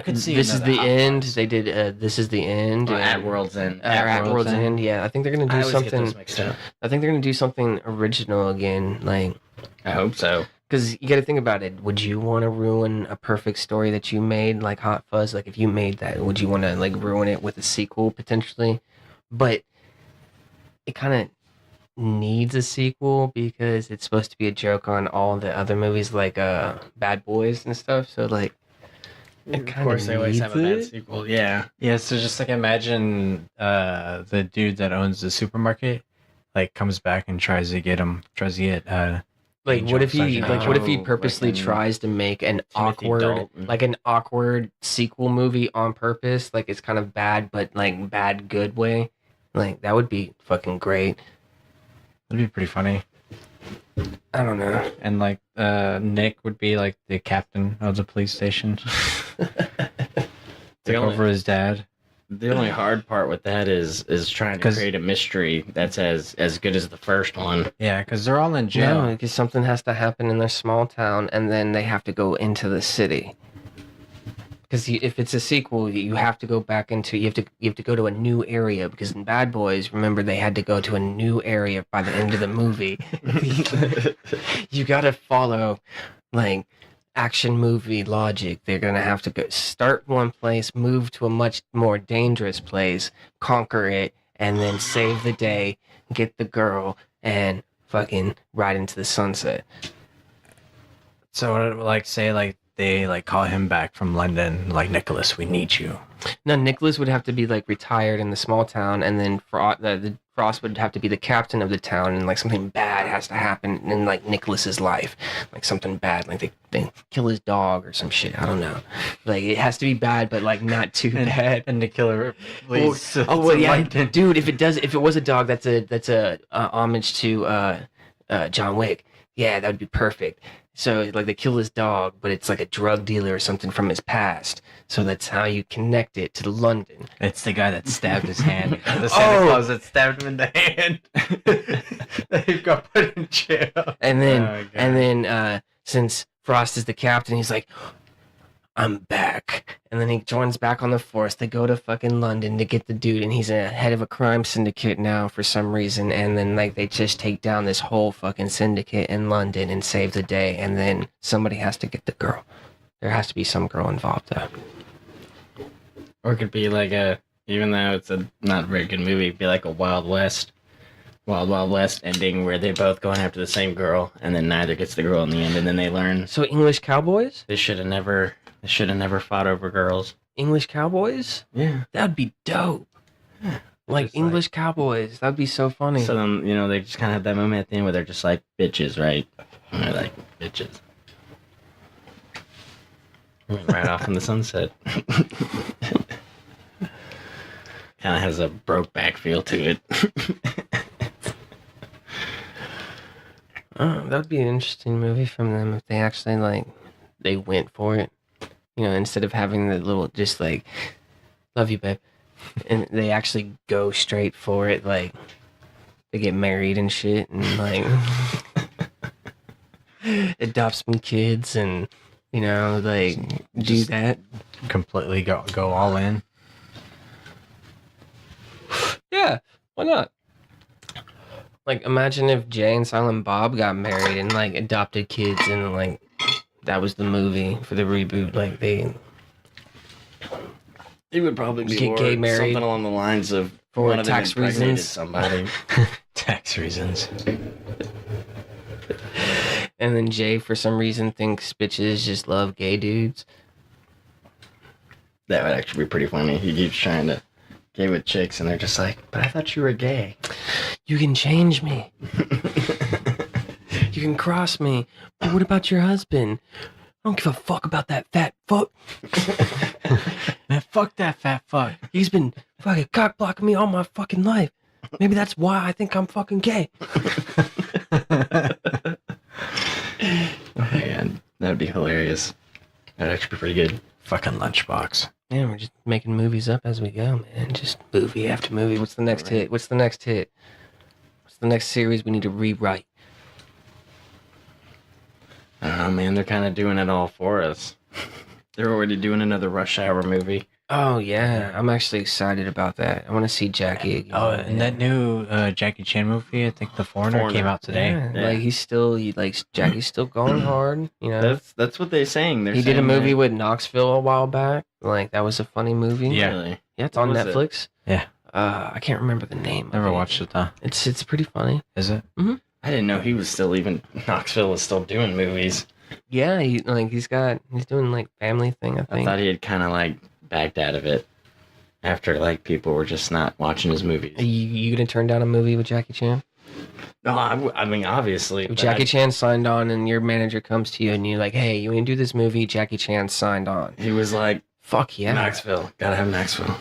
could see This is another the Hot end. Fuzz. They did. This is the end. At and- World's End. At World's End. Yeah, I think they're gonna I do always get something. those mixed up. I think they're gonna do something original again, like. I hope so. Because you got to think about it. Would you want to ruin a perfect story that you made, like Hot Fuzz? Like, if you made that, would you want to like ruin it with a sequel potentially? But it kind of needs a sequel because it's supposed to be a joke on all the other movies, like Bad Boys and stuff. So like, it Of kind course, they always have a bad it. sequel. Yeah. Yeah, so just like imagine the dude that owns the supermarket like comes back and tries to get Like, Angel, what if he Sergeant like what if he Angel, purposely like in tries to make an Timothy awkward Dalton. like an awkward sequel movie on purpose? Like it's kind of bad, but like bad good way. Like that would be fucking great. That'd be pretty funny. I don't know. And like Nick would be like the captain of the police station. Take only- over his dad. The only hard part with that is trying to 'Cause- create a mystery that's as good as the first one. Yeah, because they're all in jail. No, because something has to happen in their small town, and then they have to go into the city. Because if it's a sequel, you have to go back into you have to go to a new area. Because in Bad Boys, remember they had to go to a new area by the end of the movie. You got to follow like action movie logic. They're gonna have to go start one place, move to a much more dangerous place, conquer it, and then save the day, get the girl, and fucking ride into the sunset. So like say like they like call him back from London, like Nicholas, we need you. No, Nicholas would have to be like retired in the small town, and then the Frost would have to be the captain of the town, and like something bad has to happen in like Nicholas's life, like something bad, like they kill his dog or some shit. I don't know. Like it has to be bad, but like not too bad. And the killer please. Well, yeah, dude. If it was a dog, that's a homage to John Wick. Yeah, that would be perfect. So like they kill his dog, but it's like a drug dealer or something from his past. So that's how you connect it to London. It's the guy that stabbed his hand. The Santa Claus that stabbed him in the hand. They got put in jail. And then Oh, God. since Frost is the captain, he's like, I'm back. And then he joins back on the force. They go to fucking London to get the dude, and he's a head of a crime syndicate now for some reason. And then like they just take down this whole fucking syndicate in London and save the day. And then somebody has to get the girl. There has to be some girl involved though. Or it could be like even though it's a not a very good movie, it'd be like a Wild West ending where they're both going after the same girl, and then neither gets the girl in the end, and then they learn So English cowboys? they should have never fought over girls. English cowboys? Yeah. That'd be dope. Like Just English cowboys. That'd be so funny. So then, they just kind of have that moment at the end where they're just like bitches, right? And they're like bitches. Right off in the sunset. Kind of has a Brokeback feel to it. Oh, that would be an interesting movie from them if they actually like they went for it. Instead of having the little just like love you, babe. And they actually go straight for it, like they get married and shit and like adopt some kids and like do that. Completely go all in. Yeah, why not? Like, imagine if Jay and Silent Bob got married and like adopted kids, and like that was the movie for the reboot. Like they would probably be get gay married something along the lines of for one of them tax impregnated reasons. Somebody. Tax reasons. And then Jay, for some reason, thinks bitches just love gay dudes. That would actually be pretty funny. He keeps trying to gay with chicks, and they're just like, "But I thought you were gay." You can change me. You can cross me. But what about your husband? I don't give a fuck about that fat fuck. Man, fuck that fat fuck. He's been fucking cock blocking me all my fucking life. Maybe that's why I think I'm fucking gay. Oh man, that would be hilarious. That'd actually be pretty good. Fucking lunchbox. Yeah, we're just making movies up as we go, man. Just movie after movie. What's the next hit? What's the next hit? What's the next series we need to rewrite? I don't know, man. They're kind of doing it all for us. They're already doing another Rush Hour movie. Oh, yeah. I'm actually excited about that. I want to see Jackie again. Oh, and that new Jackie Chan movie, I think The Foreigner, came out today. Yeah, Yeah. Like, Jackie's still going hard, That's what they're saying. He did a movie with Knoxville a while back. Like, that was a funny movie. Yeah. Really? Yeah, it's What on was it? Netlix. Yeah. I can't remember the name. Never of it. watched it though. It's pretty funny. Is it? I didn't know he was still Knoxville was still doing movies. Yeah, he's doing like family thing, I I think. thought he had kind of like backed out of it after like people were just not watching his movies. Are you gonna turn down a movie with Jackie Chan? No, I mean obviously. If but Jackie Chan signed on and your manager comes to you and you're like, hey, you want to do this movie? Jackie Chan signed on. he was like, Fuck yeah. Knoxville, gotta have Knoxville.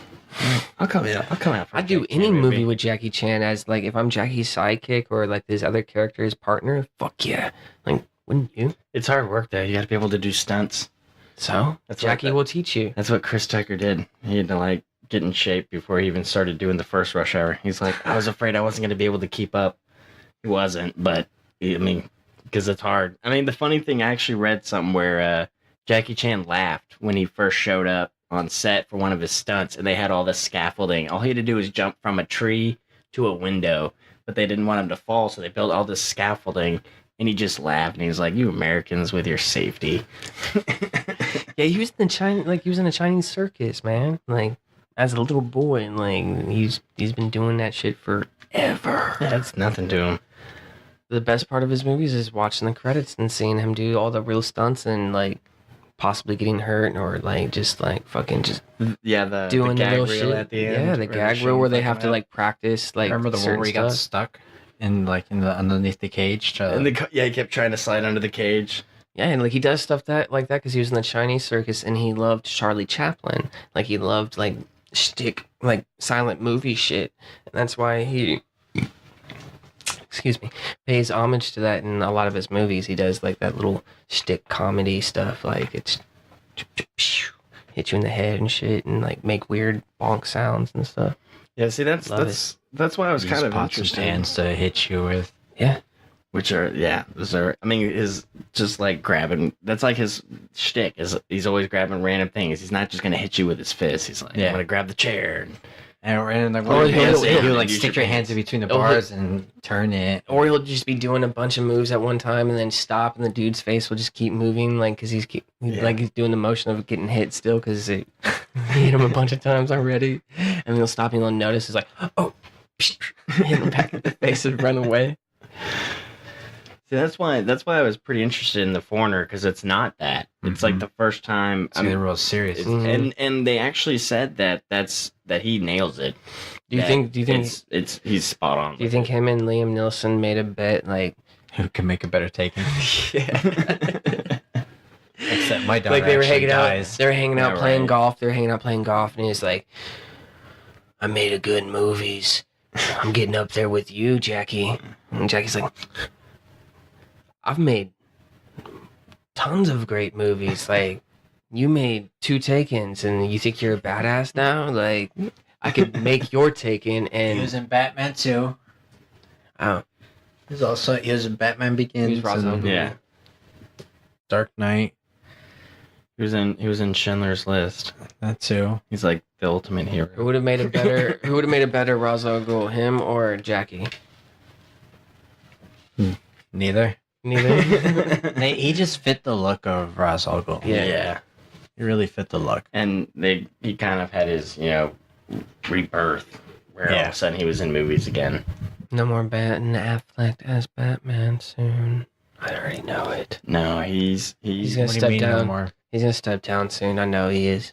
I'll come out. For a I'd do Jackie any Chan movie with Jackie Chan as like if I'm Jackie's sidekick or like this other character's partner. Fuck yeah. Like, wouldn't you? It's hard work though. You got to be able to do stunts. So That's Jackie like will teach you. That's what Chris Tucker did. He had to like get in shape before he even started doing the first Rush Hour. He's like, I was afraid I wasn't going to be able to keep up. He wasn't, but I mean, because it's hard. I mean, the funny thing, I actually read something where Jackie Chan laughed when he first showed up on set for one of his stunts, and they had all this scaffolding. All he had to do was jump from a tree to a window, but they didn't want him to fall, so they built all this scaffolding. And he just laughed, and he was like, "You Americans with your safety." Yeah, he was in the Chinese circus, man. Like as a little boy, and like he's been doing that shit forever. Yeah, that's nothing to him. The best part of his movies is watching the credits and seeing him do all the real stunts and like possibly getting hurt or like just like fucking just Yeah, the doing the gag real reel shit. at the end. Yeah, the where gag they're reel where they showing have to fucking like practice like Remember the one certain where he got stuff. stuck in the underneath the cage? To, And he kept trying to slide under the cage. Yeah, and like he does stuff like that because he was in the Chinese circus and he loved Charlie Chaplin. Like he loved like shtick like silent movie shit, and that's why he, excuse me, pays homage to that in a lot of his movies. He does like that little shtick comedy stuff, like it's hit you in the head and shit, and like make weird bonk sounds and stuff. Yeah, see, that's Love why I was use kind of pots and interested. pans to hit you with. Yeah, Which are those are. I mean, is just like grabbing. That's like his shtick. Is he's always grabbing random things. He's not just gonna hit you with his fist. He's like, Yeah. I'm gonna grab the chair. And like, Or he'll like use stick your your hands in hands. between the Oh, bars and turn it. Or he'll just be doing a bunch of moves at one time and then stop, and the dude's face will just keep moving, like because he's doing the motion of getting hit still because he hit him a bunch of times already, and then he'll stop and he'll notice. He's like, oh, hit him back in the face and run away. See, that's why I was pretty interested in The Foreigner because it's not that. It's like the first time. It's getting real serious. And they actually said that he nails it. Do you think he's spot on? Do you think him and Liam Neeson made a bet like Who can make a better taking? Except my daughter like they were hanging dies. out, they were hanging out Yeah, playing right. golf. They were hanging out playing golf, and he's like, "I made a good movies. I'm getting up there with you, Jackie." And Jackie's like, "I've made tons of great movies. Like, you made 2 Takens, and you think you're a badass now? Like, I could make your Taken." He And was in Batman too. oh, He was in Batman Begins. He was Ra's al and Ghul. Yeah, Dark Knight. he was in Schindler's List. That too. He's like the ultimate hero. who would have made a better? Who would have made a better Ra's al Ghul, him or Jackie? Neither. Neither. He just fit the look of Ra's al Ghul. Yeah. He really fit the look. And he kind of had his rebirth where all of Yeah. a sudden he was in movies again. No more Ben Affleck as Batman soon. I already know it. No, he's He's gonna What do you step mean no down. more? He's gonna step down soon. I know he is.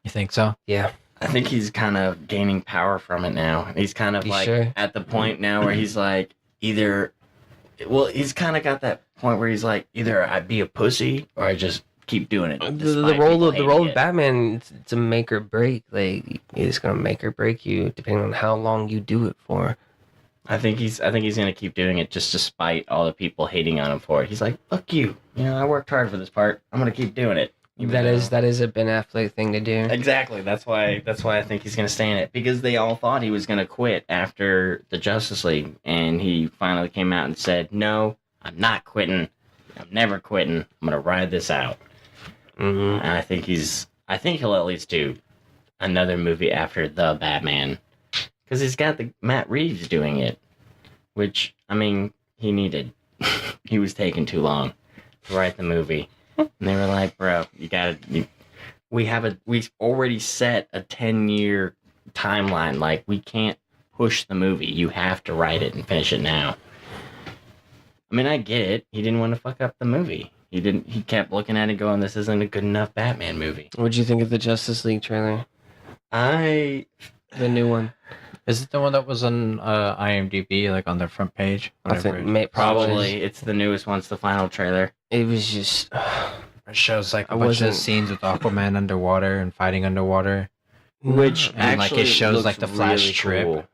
You think so? Yeah. I think he's kind of gaining power from it now. He's kind of You like sure? at the point now where he's like he's kind of got that point where he's like either I be a pussy or I just keep doing it. The despite role people of the role hating of it. Batman, it's a make or break. Like it's gonna make or break you depending on how long you do it for. I think he's gonna keep doing it just despite all the people hating on him for it. He's like, fuck you. I worked hard for this part. I'm gonna keep doing it. Even That though- is a Ben Affleck thing to do. Exactly. That's why I think he's gonna stay in it because they all thought he was gonna quit after the Justice League, and he finally came out and said, "No, I'm not quitting. I'm never quitting. I'm gonna ride this out." Hmm. And I think he'll at least do another movie after the Batman because he's got the Matt Reeves doing it, which I mean he needed. He was taking too long to write the movie. And they were like, bro, we've already set a 10-year timeline. Like, we can't push the movie. You have to write it and finish it now. I mean, I get it. He didn't want to fuck up the movie. He kept looking at it going, this isn't a good enough Batman movie. What'd you think of the Justice League trailer? I The new one? Is it the one that was on IMDb, like on their front page? I think Whatever. probably, it's the newest one. It's the final trailer. It was just. It shows like I a bunch of wasn't- scenes with Aquaman underwater and fighting underwater. Which And, like, it actually shows, looks like, the Flash really strip. cool.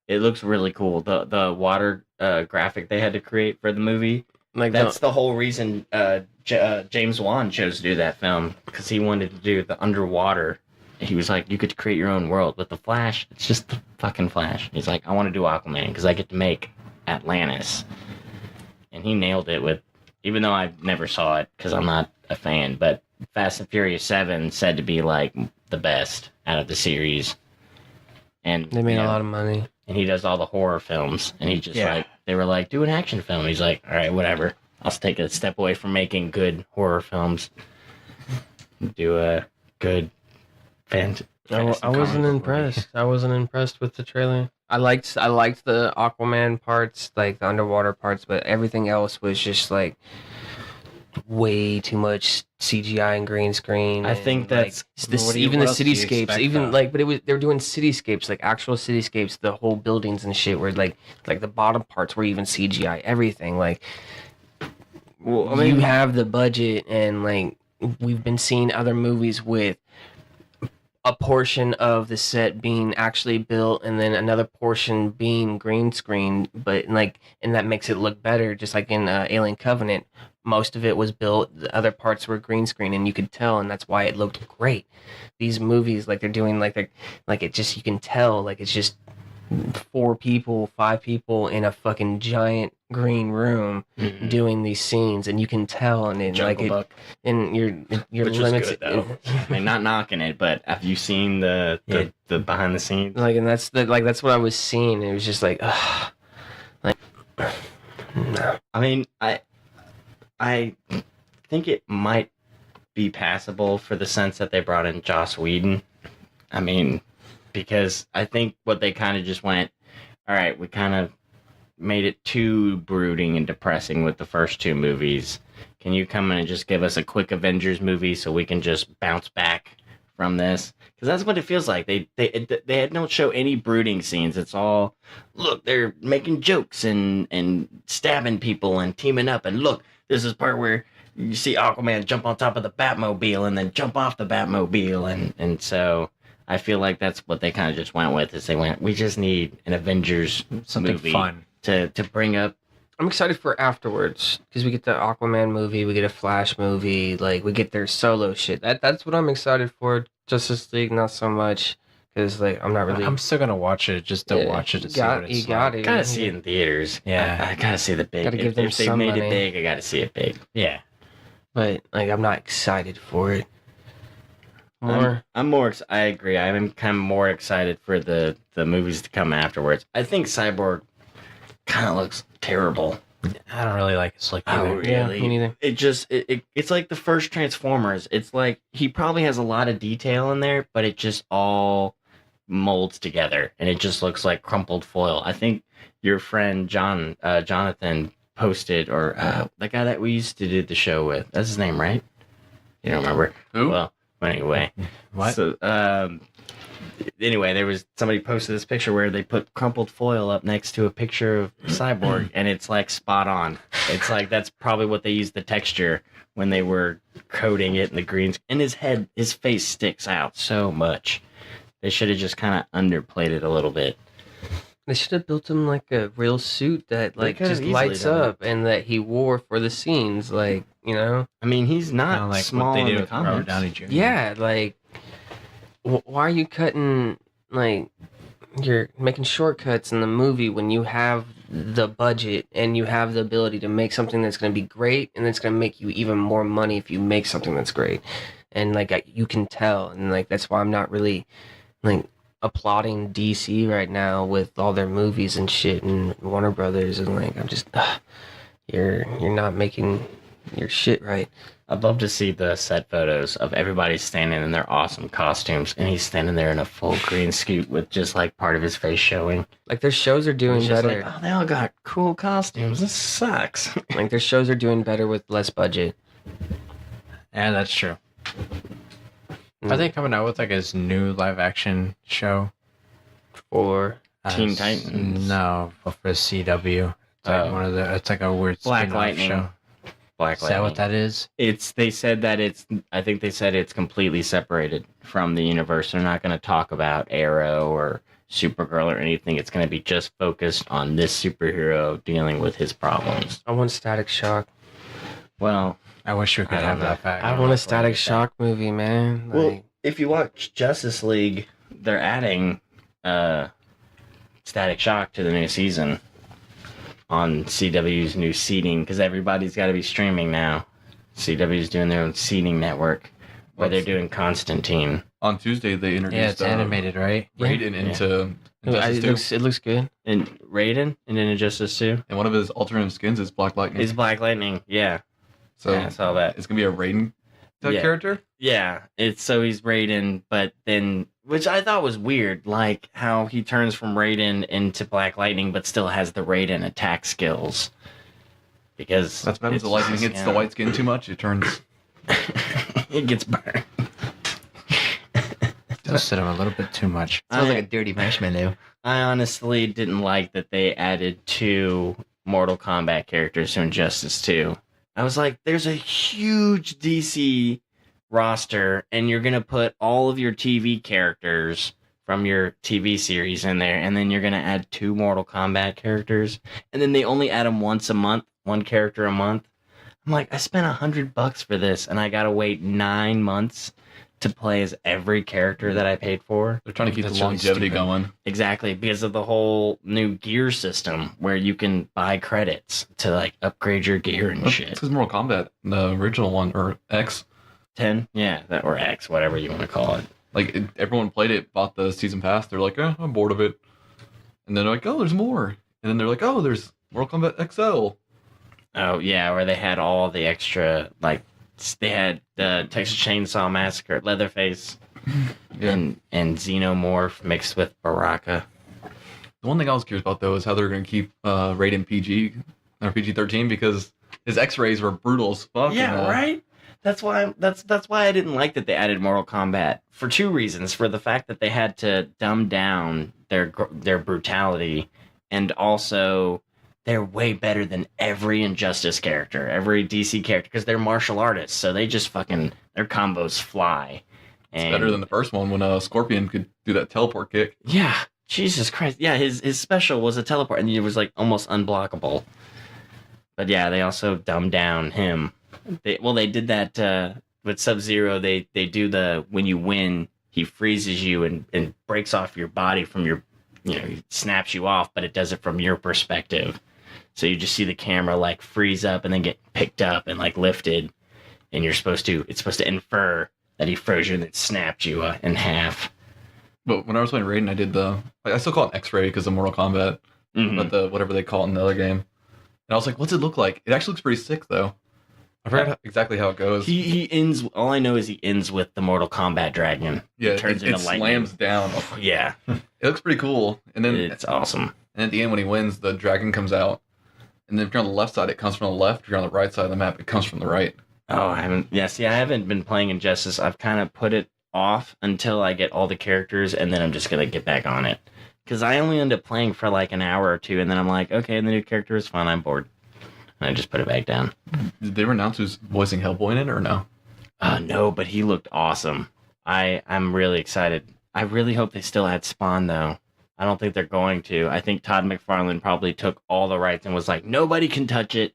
It looks really cool. The water graphic they had to create for the movie. Like That's the whole reason James Wan chose to do that film because he wanted to do the underwater. He was like, you could create your own world with the Flash. It's just the fucking Flash. He's like, I want to do Aquaman because I get to make Atlantis, and he nailed it with. Even though I never saw it because I'm not a fan, but Fast and Furious 7 said to be like the best out of the series. And they made you a know, lot of money. and he does all the horror films, and he just Yeah. they were like, do an action film. He's like, all right, whatever. I'll take a step away from making good horror films. Do a good I wasn't impressed. I wasn't impressed with the trailer. I liked the Aquaman parts, like the underwater parts, but everything else was just like way too much CGI and green screen. I think and, that's- like, even the cityscapes, but they were doing cityscapes, like actual cityscapes, the whole buildings and shit were like the bottom parts were even CGI, everything. Like, well, you have the budget, and like we've been seeing other movies with a portion of the set being actually built and then another portion being green screen, but and that makes it look better. Just like in Alien Covenant, most of it was built, the other parts were green screen, and you could tell, and that's why it looked great. These movies, like they're doing, like it just, you can tell, like it's just 4 people, 5 people in a fucking giant green room Mhm. doing these scenes, and you can tell, and then like Jungle it, Book, and your which was limits. good though. I mean, not knocking it, but have you seen the behind the scenes? Like, and that's what I was seeing. It was just like, ugh, like, no. I mean, I think it might be passable for the sense that they brought in Joss Whedon. I mean, because I think what they kind of just went, all right, we kind of made it too brooding and depressing with the first 2 movies. Can you come in and just give us a quick Avengers movie so we can just bounce back from this? Because that's what it feels like. They don't show any brooding scenes. It's all, look, they're making jokes and stabbing people and teaming up. And look, this is part where you see Aquaman jump on top of the Batmobile and then jump off the Batmobile. And so I feel like that's what they kind of just went with, is they went, we just need an Avengers Something movie fun. to bring up. I'm excited for afterwards because we get the Aquaman movie, we get a Flash movie, like we get their solo shit. That's what I'm excited for. Justice League, not so much, because like I'm not really. I'm still gonna watch it just to watch it to see what it's You got like. it. Gotta see it in theaters. Yeah. I gotta see the big. Gotta give them if they some made money. it big, I gotta see it big. Yeah. But like I'm not excited for it. More. I'm more. I agree. I'm kind of more excited for the movies to come afterwards. I think Cyborg kind of looks terrible. I don't really like his look Oh, either. really? Yeah, me neither. It's like the first Transformers. It's like he probably has a lot of detail in there, but it just all molds together, and it just looks like crumpled foil. I think your friend Jonathan posted, or the guy that we used to do the show with. That's his name, right? You don't remember? Who? Well, anyway. What? So, anyway, there was somebody posted this picture where they put crumpled foil up next to a picture of Cyborg, and it's like spot on. It's like that's probably what they used the texture when they were coating it in the greens. And his face sticks out so much. They should have just kind of underplayed a little bit. They should have built him like a real suit that like could have just easily lights done it. up and that he wore for the scenes, like, you know. I mean, he's not Kind of like small what they in did the with Robert comics. Downey Jr. Yeah, like, why are you cutting, like, you're making shortcuts in the movie when you have the budget and you have the ability to make something that's going to be great and it's going to make you even more money if you make something that's great. And, like, you can tell. And, like, that's why I'm not really, like, applauding DC right now with all their movies and shit and Warner Brothers. And, like, I'm just, you're not making your shit right. I'd love to see the set photos of everybody standing in their awesome costumes, and he's standing there in a full green suit with just like part of his face showing. Like, their shows are doing He's just better. like, oh, they all got cool costumes. This sucks. Like, their shows are doing better with less budget. Yeah, that's true. Are they coming out with like his new live action show? For Teen Titans? No, for CW. It's like Oh. one of the. It's like a weird Black spin-off Lightning. show. Black Is that what Lightning. that is? They said that I think they said it's completely separated from the universe. They're not going to talk about Arrow or Supergirl or anything. It's going to be just focused on this superhero dealing with his problems. I want Static Shock. Well, I wish we could I don't have know. that back. I want a Static Shock movie, man. Like, well, if you watch Justice League, they're adding Static Shock to the new season on CW's new seeding, because everybody's got to be streaming now. CW's doing their own seeding network where they're doing Constantine. On Tuesday, they introduced Yeah, it's animated, right? Raiden into Injustice 2. it looks good. And Raiden and then Injustice 2 And one of his alternate skins is Black Lightning. is Black Lightning. Yeah. So Yeah, I saw that. it's going to be a Raiden type Yeah. character? Yeah, he's Raiden, but then, which I thought was weird, like how he turns from Raiden into Black Lightning, but still has the Raiden attack skills. Because That's what happens. The lightning hits the white skin too much. It turns. it gets burned. Toasted him a little bit too much. Sounds like a dirty marshmallow. I honestly didn't like that they added 2 Mortal Kombat characters to Injustice 2. I was like, there's a huge DC roster, and you're going to put all of your TV characters from your TV series in there, and then you're going to add 2 Mortal Kombat characters, and then they only add them once a month, 1 character a month. I'm like, I spent $100 for this, and I got to wait 9 months to play as every character that I paid for. They're trying to keep That's the really longevity stupid. going. Exactly, because of the whole new gear system where you can buy credits to like upgrade your gear and It's shit. because Mortal Kombat, the original one, or X, 10, yeah, that or X, whatever you want to call it. like everyone played it, bought the season pass. They're like, I'm bored of it. And then they're like, oh, there's more. And then they're like, oh, there's Mortal Kombat XL. Oh yeah, where they had all the extra like they had the Texas Chainsaw Massacre, Leatherface, and Xenomorph mixed with Baraka. The one thing I was curious about though is how they're going to keep rating PG or PG-13 because his X-rays were brutal as fuck. Yeah, right. That's why I didn't like that they added Mortal Kombat for two reasons: for the fact that they had to dumb down their brutality, and also they're way better than every Injustice character, every DC character, because they're martial artists, so they just fucking their combos fly. It's better than the first one when Scorpion could do that teleport kick. Yeah, Jesus Christ. Yeah, his special was a teleport, and it was like almost unblockable. But yeah, they also dumbed down him. They did that with Sub-Zero. They do the when you win, he freezes you and breaks off your body from your, he snaps you off, but it does it from your perspective. So you just see the camera like freeze up and then get picked up and like lifted, and it's supposed to infer that he froze you and then snapped you in half. But when I was playing Raiden, I did I still call it X-ray because of Mortal Kombat, but the whatever they call it in the other game. And I was like, what's it look like? It actually looks pretty sick though. I forgot exactly how it goes. He ends. All I know is he ends with the Mortal Kombat dragon. Yeah, it turns into lightning. Slams down. Yeah, It looks pretty cool. And then it's awesome. And at the end, when he wins, the dragon comes out. And then if you're on the left side, it comes from the left. If you're on the right side of the map, it comes from the right. Oh, I haven't. Yeah, see, I haven't been playing Injustice. I've kind of put it off until I get all the characters, and then I'm just gonna get back on it. Because I only end up playing for like an hour or two, and then I'm like, okay, the new character is fun. I'm bored, and I just put it back down. Did they announce who's voicing Hellboy in it or no? No, but he looked awesome. I'm really excited. I really hope they still add Spawn though. I don't think they're going to. I think Todd McFarlane probably took all the rights and was like, nobody can touch it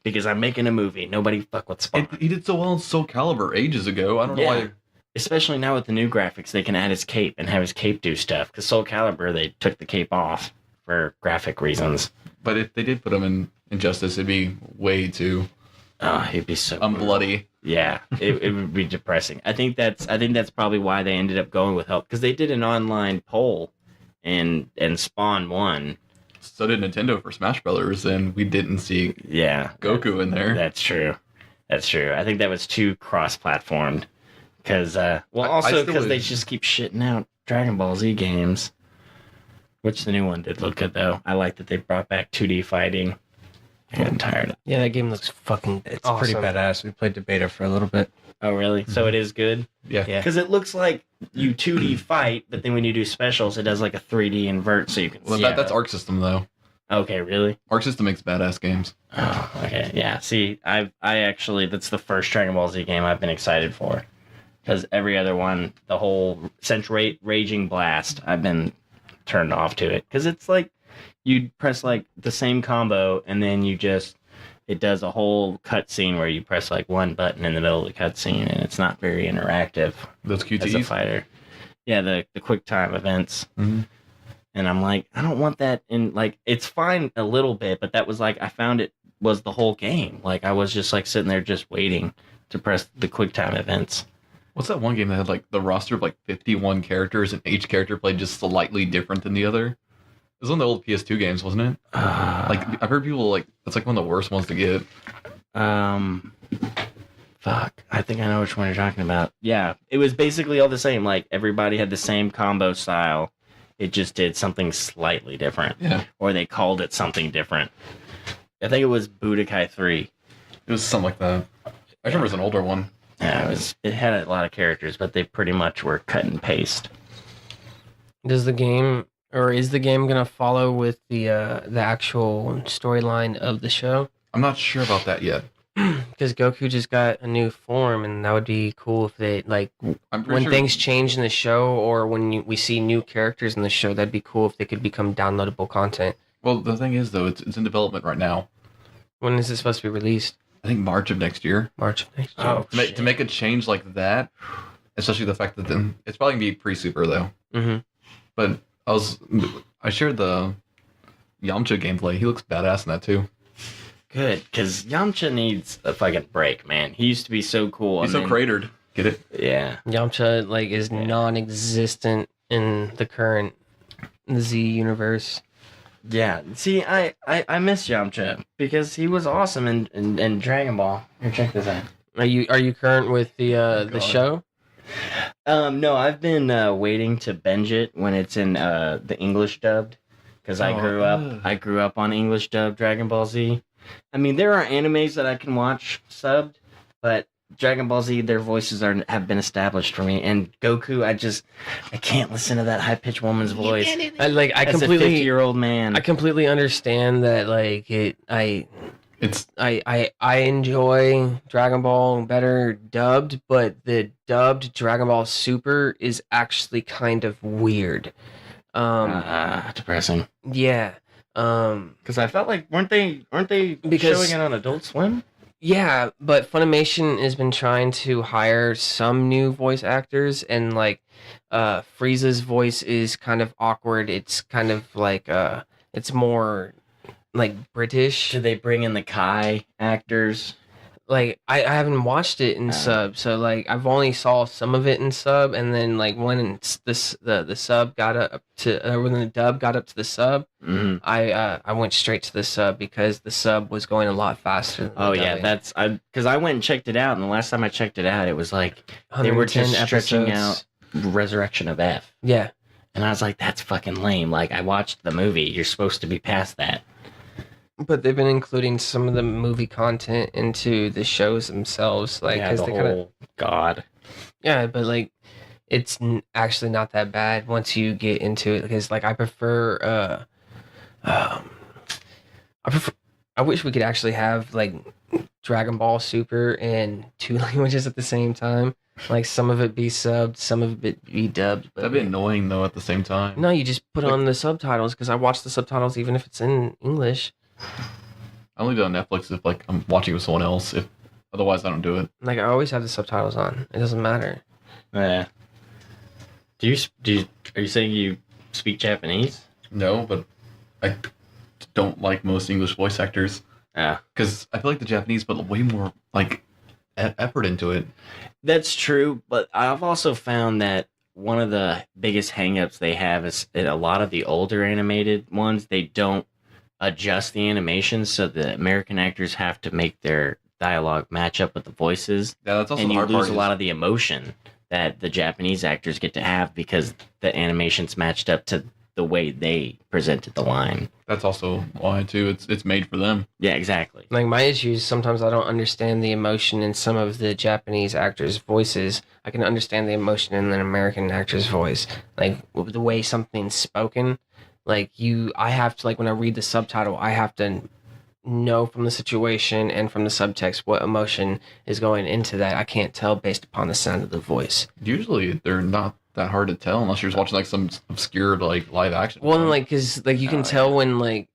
because I'm making a movie. Nobody fuck with Spawn. He did so well in Soul Calibur ages ago. I don't know why. Especially now with the new graphics, they can add his cape and have his cape do stuff. Because Soul Calibur, they took the cape off for graphic reasons. But if they did put him in Injustice, it'd be way too he'd be so unbloody. Yeah, it would be depressing. I think that's probably why they ended up going with Help, because they did an online poll and Spawn won. So did Nintendo for Smash Brothers, and we didn't see Goku in there. That's true. I think that was too cross-platformed. Because, also because they just keep shitting out Dragon Ball Z games. Which the new one did look good, though. I like that they brought back 2D fighting. I got tired. Yeah, that game looks fucking It's awesome. pretty badass. We played the beta for a little bit. Oh, really? So it is good? Yeah. Because it looks like you 2D fight, but then when you do specials, it does like a 3D invert, so you can Well, see. that's Arc System, though. Okay, really? Arc System makes badass games. Oh, okay. Yeah, see, I actually, that's the first Dragon Ball Z game I've been excited for. Because every other one, the whole Raging Blast, I've been turned off to it. Because it's like, you press like the same combo, and then it does a whole cutscene where you press like one button in the middle of the cutscene, and it's not very interactive. Those QTEs? As a fighter. Yeah, the quick time events. Mm-hmm. And I'm like, I don't want that in, like, it's fine a little bit, but that was like, I found it was the whole game. Like, I was just like sitting there just waiting to press the quick time events. What's that one game that had like the roster of like 51 characters and each character played just slightly different than the other? It was one of the old PS2 games, wasn't it? Like I've heard people like that's like one of the worst ones to get. Fuck. I think I know which one you're talking about. Yeah, it was basically all the same. Like everybody had the same combo style. It just did something slightly different. Yeah. Or they called it something different. I think it was Budokai 3. It was something like that. I remember it was an older one. Yeah, it had a lot of characters, but they pretty much were cut and paste. Is the game gonna follow with the actual storyline of the show? I'm not sure about that yet. Because Goku just got a new form, and that would be cool if they when things change in the show, or when we see new characters in the show. That'd be cool if they could become downloadable content. Well, the thing is though, it's in development right now. When is it supposed to be released? I think March of next year. March of next year. Oh, To make a change like that, especially the fact that then it's probably gonna be pre-super though. Mm-hmm. But I shared the Yamcha gameplay. He looks badass in that too. Good, because Yamcha needs a fucking break, man. He used to be so cool. He's so cratered. Get it? Yeah. Yamcha like is non-existent in the current Z universe. Yeah. See, I miss Yamcha because he was awesome in Dragon Ball. Here, check this out. Are you current with the God. show? No, I've been waiting to binge it when it's in the English dubbed because I grew up on English dubbed Dragon Ball Z. I mean, there are animes that I can watch subbed, but Dragon Ball Z, their voices have been established for me. And Goku, I can't listen to that high pitched woman's voice. I As a 50-year-old man. I completely understand that. Like I enjoy Dragon Ball better dubbed, but the dubbed Dragon Ball Super is actually kind of weird. Depressing. Yeah. Because I felt like weren't they showing it on Adult Swim? Yeah, but Funimation has been trying to hire some new voice actors, and like Frieza's voice is kind of awkward. It's kind of like it's more like British. Did they bring in the Kai actors? Like I haven't watched it in sub, so like I've only saw some of it in sub, and then like when the sub got up to when the dub got up to the sub, I went straight to the sub because the sub was going a lot faster. Than the dubbing. Because I went and checked it out, and the last time I checked it out, it was like they were just 110 stretching episodes. out Resurrection of F, Yeah, and I was like, that's fucking lame. Like I watched the movie, you're supposed to be past that. but they've been including some of the movie content into the shows themselves, like Yeah, because the they whole kind of God. yeah, but like it's actually not that bad once you get into it because like I prefer I wish we could actually have like Dragon Ball Super in two languages at the same time. Like some of it be subbed, some of it be dubbed. But That'd be annoying though at the same time. no, you just put on the subtitles because I watch the subtitles even if it's in English. I only do it on Netflix if like I'm watching with someone else. If otherwise, I don't do it. Like I always have the subtitles on. It doesn't matter. Yeah. Are you saying you speak Japanese? No, but I don't like most English voice actors Yeah. because I feel like the Japanese put way more like effort into it. That's true, but I've also found that one of the biggest hangups they have is in a lot of the older animated ones, they don't adjust the animation, so the American actors have to make their dialogue match up with the voices, Yeah, that's also and the you hard lose part. a lot of the emotion that the Japanese actors get to have because the animation's matched up to the way they presented the line. That's also why too. It's made for them. Yeah, exactly. Like my issue is sometimes I don't understand the emotion in some of the Japanese actors' voices. I can understand the emotion in an American actor's voice. Like the way something's spoken. Like I have to, like when I read the subtitle, I have to know from the situation and from the subtext what emotion is going into that. I can't tell based upon the sound of the voice. Usually, they're not that hard to tell unless you're just watching like some obscure like live action. Well, film. like, cause like you can tell when like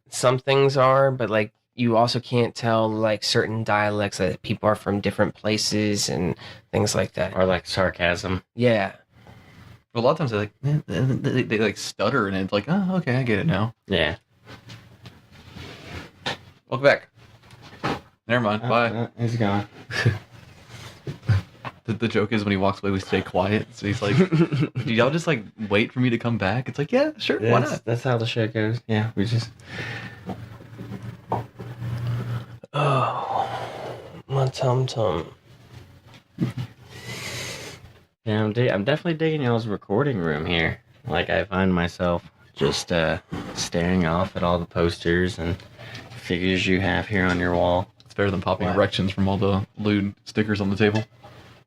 some things are, but like you also can't tell like certain dialects that people are from different places and things like that. Or like sarcasm. Yeah. But a lot of times they like stutter and it's like, oh, okay, I get it now. Yeah. Welcome back. Never mind. Bye. He's gone. The joke is when he walks away, we stay quiet. So he's like, "Do y'all just like wait for me to come back?" It's like, yeah, sure, why not? That's how the show goes. Yeah, we just. Oh, my tum-tum. Yeah, I'm definitely digging y'all's recording room here. Like I find myself just staring off at all the posters and figures you have here on your wall. It's better than popping Wow. erections from all the lewd stickers on the table.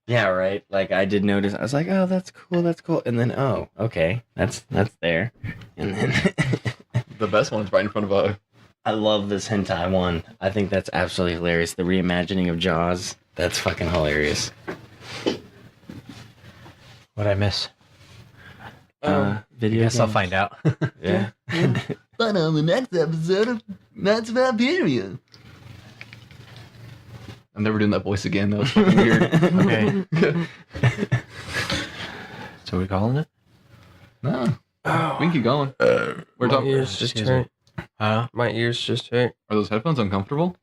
Yeah, right. Like I did notice. I was like, "Oh, that's cool. That's cool." And then, "Oh, okay, that's there." And then The best one's right in front of a. I love this hentai one. I think that's absolutely hilarious. The reimagining of Jaws. That's fucking hilarious. What'd I miss? Video. Guess I'll games. find out. Yeah. But on the next episode of Nights of Valkyria. I'm never doing that voice again. That was fucking weird. Okay. So we calling it? No, we can keep going. We're My talking. ears just excuse hurt. Huh? My ears just hurt. Are those headphones uncomfortable?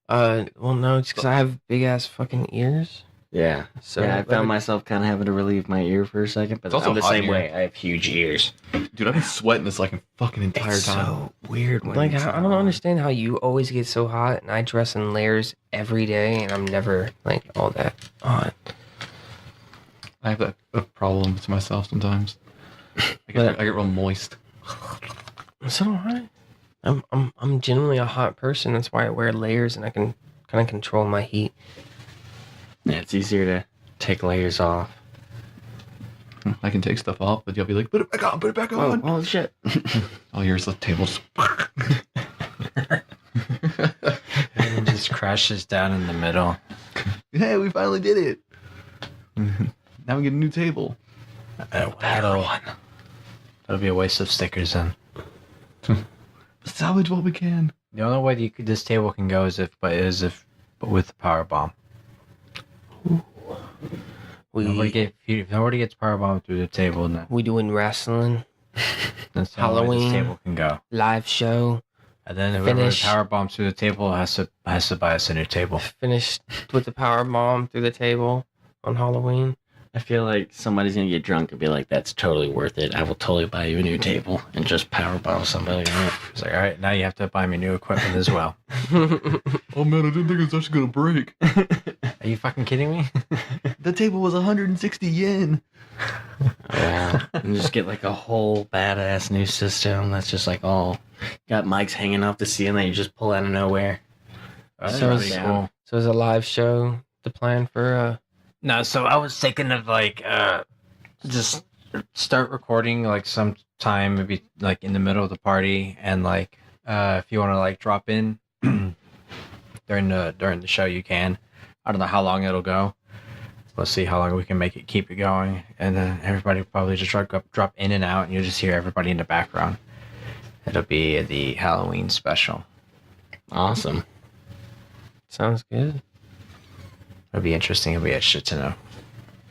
Well, no, it's because I have big ass fucking ears. Yeah. So yeah, I like, found myself kind of having to relieve my ear for a second, but It's also I'm the hot same here. way. I have huge ears. Dude, I've been sweating this like fucking entire it's time. so weird. Like I don't understand how you always get so hot, and I dress in layers every day, and I'm never like all that hot. I have a problem to myself sometimes. I get real moist. So do I. I'm genuinely a hot person. That's why I wear layers, and I can kind of control my heat. Yeah, it's easier to take layers off. I can take stuff off, but you'll be like, put it back on, put it back on. Oh shit. Oh, here's the table. And it just crashes down in the middle. Hey, we finally did it. Now we get a new table. That'll be a waste of stickers then. Salvage what we can. The only way this table can go is if with the power bomb. Nobody gets power bomb through the table. Then We doing wrestling, that's the only way Halloween. this table can go. live show, And then whoever Finish. power bombs through the table has to buy us a new table. finished with the power bomb through the table on Halloween. I feel like somebody's gonna get drunk and be like, "That's totally worth it. I will totally buy you a new table," and just powerbomb somebody on it. It's like, all right, now you have to buy me new equipment as well. Oh man, I didn't think it was actually gonna break. Are you fucking kidding me? The table was 160 yen. Wow. And just get like a whole badass new system that's just like all got mics hanging off the ceiling that you just pull out of nowhere. That's So pretty it's- cool. So is a live show the plan for No, so I was thinking of like just start recording like sometime maybe like in the middle of the party, and like if you want to like drop in during the show you can. I don't know how long it'll go. Let's see how long we can keep it going, and then everybody will probably just drop in and out, and you'll just hear everybody in the background. It'll be the Halloween special. Awesome. sounds good. It'll be interesting. It'll be a shit to know.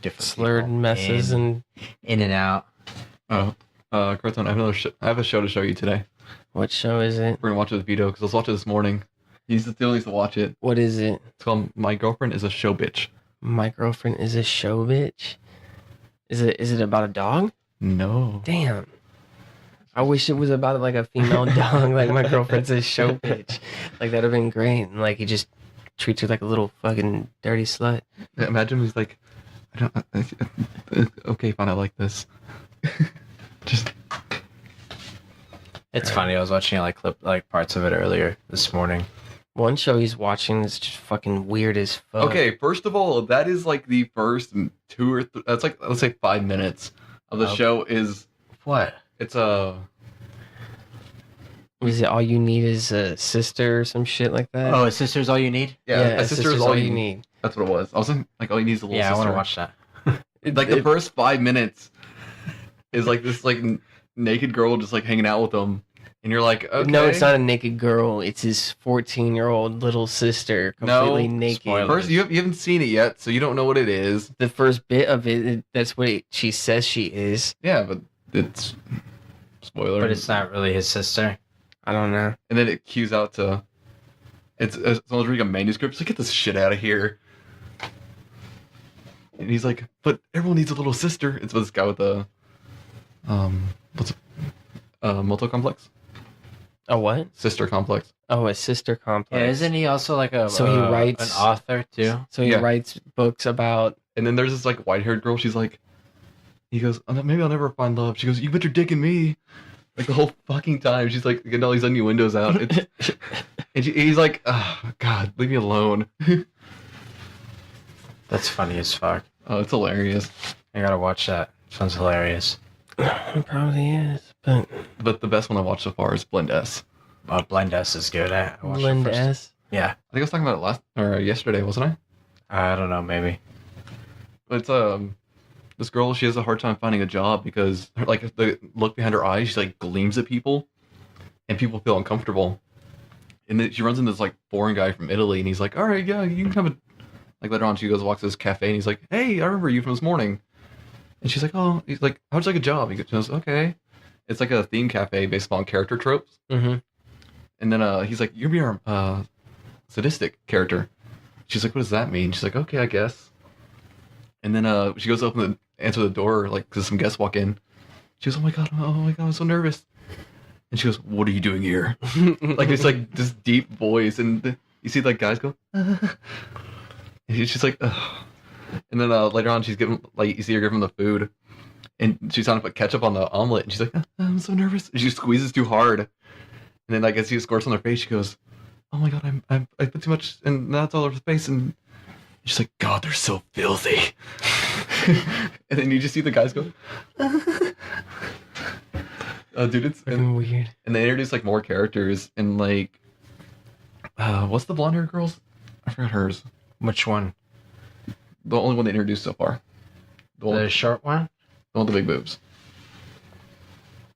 Different Slurred people messes and in and out. Oh, Carton, I have a show to show you today. what show is it? We're gonna watch it with Vito because I was watching it this morning. He's the only to watch it. What is it? It's called My Girlfriend is a Show Bitch. My girlfriend is a show bitch. Is it about a dog? No. Damn. I wish it was about like a female dog. Like my girlfriend's a show bitch. Like that'd have been great. And like he just treats her like a little fucking dirty slut. Imagine he's like, okay, fine, I like this. Just It's funny. I was watching like parts of it earlier this morning. One show he's watching is just fucking weird as fuck. okay. First of all, that is like the first 2 or that's like let's say 5 minutes of the show is What? it's a Is it all you need is a sister or some shit like that? Oh, is Sisters All You Need? a sister is all you need. That's what it was. I was like all you need is a little Yeah, I sister. want to watch that. Like the first 5 minutes is like this like naked girl just like hanging out with him, and you're like, okay. No, it's not a naked girl. It's his 14-year-old little sister, completely No, naked. spoiler. First, you haven't seen it yet, so you don't know what it is. The first bit of that's what she says she is. Yeah, but it's spoiler. But it's not really his sister. I don't know. And then it cues out to it's someone's reading a manuscript. It's like, get this shit out of here. And he's like, but everyone needs a little sister. It's this guy with a what's it? Multi complex? A what? Sister complex. Oh, a sister complex. Yeah, isn't he also like So he writes- an author too? So he Yeah. writes books about. And then there's this like white haired girl. She's like, he goes, oh, maybe I'll never find love. She goes, you put your dick in me. Like the whole fucking time. She's like getting all these innuendos out. It's, and he's like, oh, God, leave me alone. That's funny as fuck. Oh, it's hilarious. I gotta watch that. Sounds hilarious. It probably is, but But the best one I watched so far is Blend S. Blend S is good. I watched it Blend first. S. Yeah. I think I was talking about it yesterday, wasn't I? I don't know. Maybe. It's this girl, she has a hard time finding a job because her, like the look behind her eyes, she like gleams at people, and people feel uncomfortable. And then she runs into this like foreign guy from Italy, and he's like, "All right, yeah, you can have like later on, she goes walks to this cafe, and he's like, "Hey, I remember you from this morning." And she's like, "Oh," he's like, "How'd you like a job?" He goes, "Okay." It's like a theme cafe based on character tropes. Mm-hmm. And then he's like, "You're gonna be our sadistic character." She's like, "What does that mean?" She's like, "Okay, I guess." And then she goes to answer the door, like, because some guests walk in. She goes, oh my god, I'm so nervous. And she goes, "What are you doing here?" Like, it's like this deep voice, and you see like guys go, and she's just like, ugh. And then later on, she's giving, like, you see her giving them the food, and she's trying to put ketchup on the omelet, and she's like, I'm so nervous. And she squeezes too hard, and then like as she squirts on her face, she goes, "Oh my god, I put too much, and now it's all over the face." And she's like, "God, they're so filthy." And then you just see the guys go, dude, it's weird. And they introduce like more characters, and like, what's the blonde hair girl's? I forgot hers. Which one? The only one they introduced so far. The one, The short one? the one with the big boobs.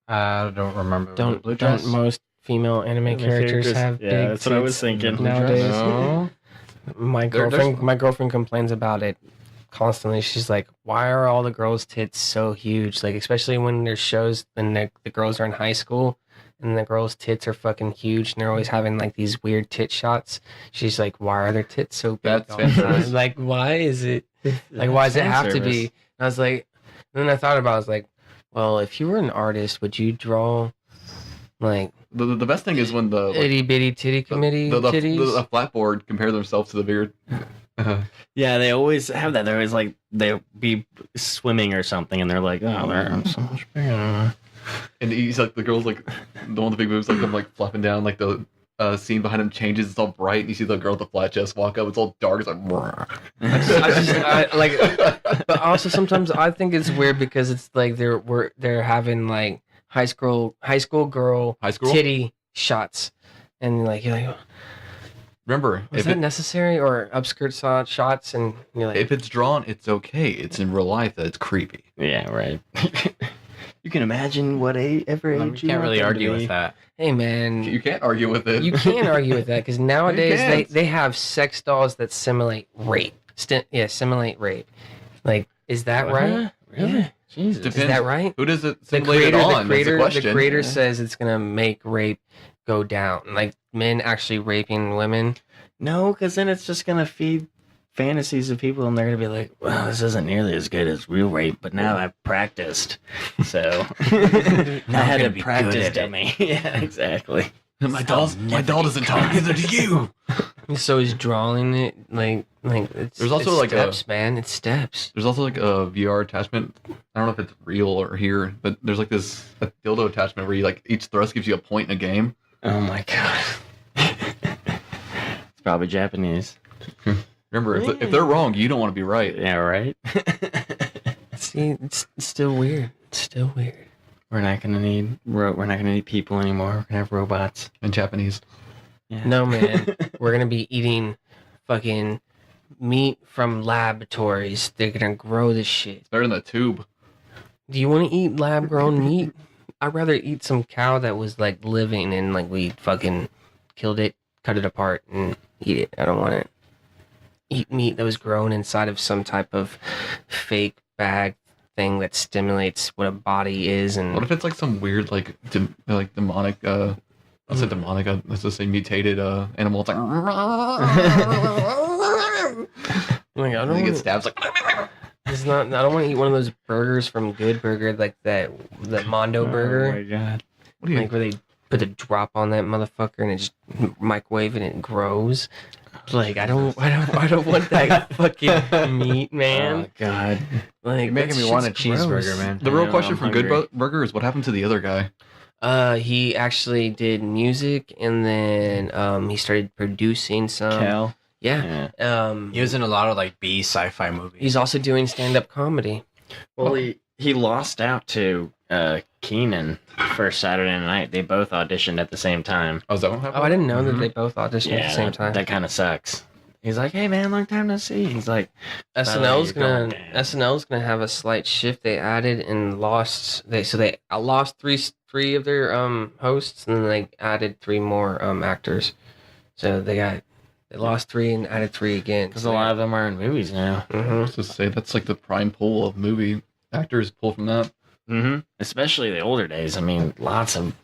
I don't remember. Don't Blue dress? most female anime characters have Yeah, big that's what I was tits thinking. nowadays? No. My girlfriend complains about it constantly. She's like, "Why are all the girls' tits so huge?" Like, especially when there's shows and the girls are in high school and the girls' tits are fucking huge and they're always having like these weird tit shots. She's like, "Why are their tits so big?" That's all the time?" fantastic. Like, why is it? Like, why does it have to be? And I was like, and then I thought about it, I was like, well, if you were an artist, would you draw like The best thing is when the like, itty bitty titty committee titties? the flatboard compare themselves to the beard. Yeah, they always have that. They're always like, they'll be swimming or something, and they're like, "Oh, they're so much bigger." And he's like, the girl's like, the one with the big boobs, like, I'm like flapping down, like the scene behind him changes, it's all bright, and you see the girl with the flat chest walk up, it's all dark, it's like, But also sometimes I think it's weird because it's like they're having like high school girl high school. titty shots, and like you're like, Remember, was that necessary, or upskirt shots, and you're like, if it's drawn, it's okay. It's in real life that it's creepy. Yeah, right. You can imagine what every You age you can't want really them to argue be. with that. hey man, You can't argue with it. you can't argue with that because nowadays can't. they have sex dolls that simulate rape. Simulate rape. Like, is that What? right? Really? Yeah. Jesus. Is that right? Who does it The simulate it creator, on? That's the question. the creator says it's gonna make rape go down. Like men actually raping women. No, because then it's just gonna feed fantasies of people, and they're gonna be like, "Well, this isn't nearly as good as real rape, but now I've practiced, so I had to practice, dummy." Yeah, exactly. My doll doesn't talk either to you. So he's drawing it like it's, There's also it's like steps, man. It's steps. There's also like a VR attachment. I don't know if it's real or here, but there's like this a dildo attachment where you like each thrust gives you a point in a game. Oh my god. It's probably Japanese. Remember, if they're wrong, you don't want to be right. Yeah, right. See, it's still weird. It's still weird. We're not gonna need people anymore. We're gonna have robots. In Japanese. Yeah. No, man. We're gonna be eating fucking meat from laboratories. They're gonna grow this shit. It's better than a tube. Do you want to eat lab grown meat? I'd rather eat some cow that was like living and like we fucking killed it, cut it apart, and eat it. I don't want to eat meat that was grown inside of some type of fake bag thing that stimulates what a body is. And What if it's like some weird like demonic I'll say demonic, let's just say mutated animal. It's like like, I and don't he wanna, gets stabbed. It's like it's not. I don't want to eat one of those burgers from Good Burger, like that Mondo burger. Oh my god. what do you? Like where they put a drop on that motherfucker and it just microwave and it grows. Like I don't want that fucking meat, man. Oh god. Like You're making that me want a shit's cheeseburger, gross. man. The real know, question I'm from Good hungry. Burger is what happened to the other guy? He actually did music and then he started producing some. Cal. Yeah. Yeah. He was in a lot of like B sci-fi movies. He's also doing stand-up comedy. Well, he lost out to Keenan for Saturday Night. They both auditioned at the same time. Oh, is that what happened? Oh, I didn't know that Mhm. they both auditioned at the same time. That kind of sucks. He's like, "Hey man, long time no see." He's like, SNL's you're gonna going, man. SNL's gonna have a slight shift. They added and lost. They lost three of their hosts, and then they added three more actors. So they got They lost 3 and added 3 again. Because a lot of them are in movies now. Mm-hmm. Let's just say that's like the prime pool of movie actors pull from that. Mm-hmm. Especially the older days. I mean, lots of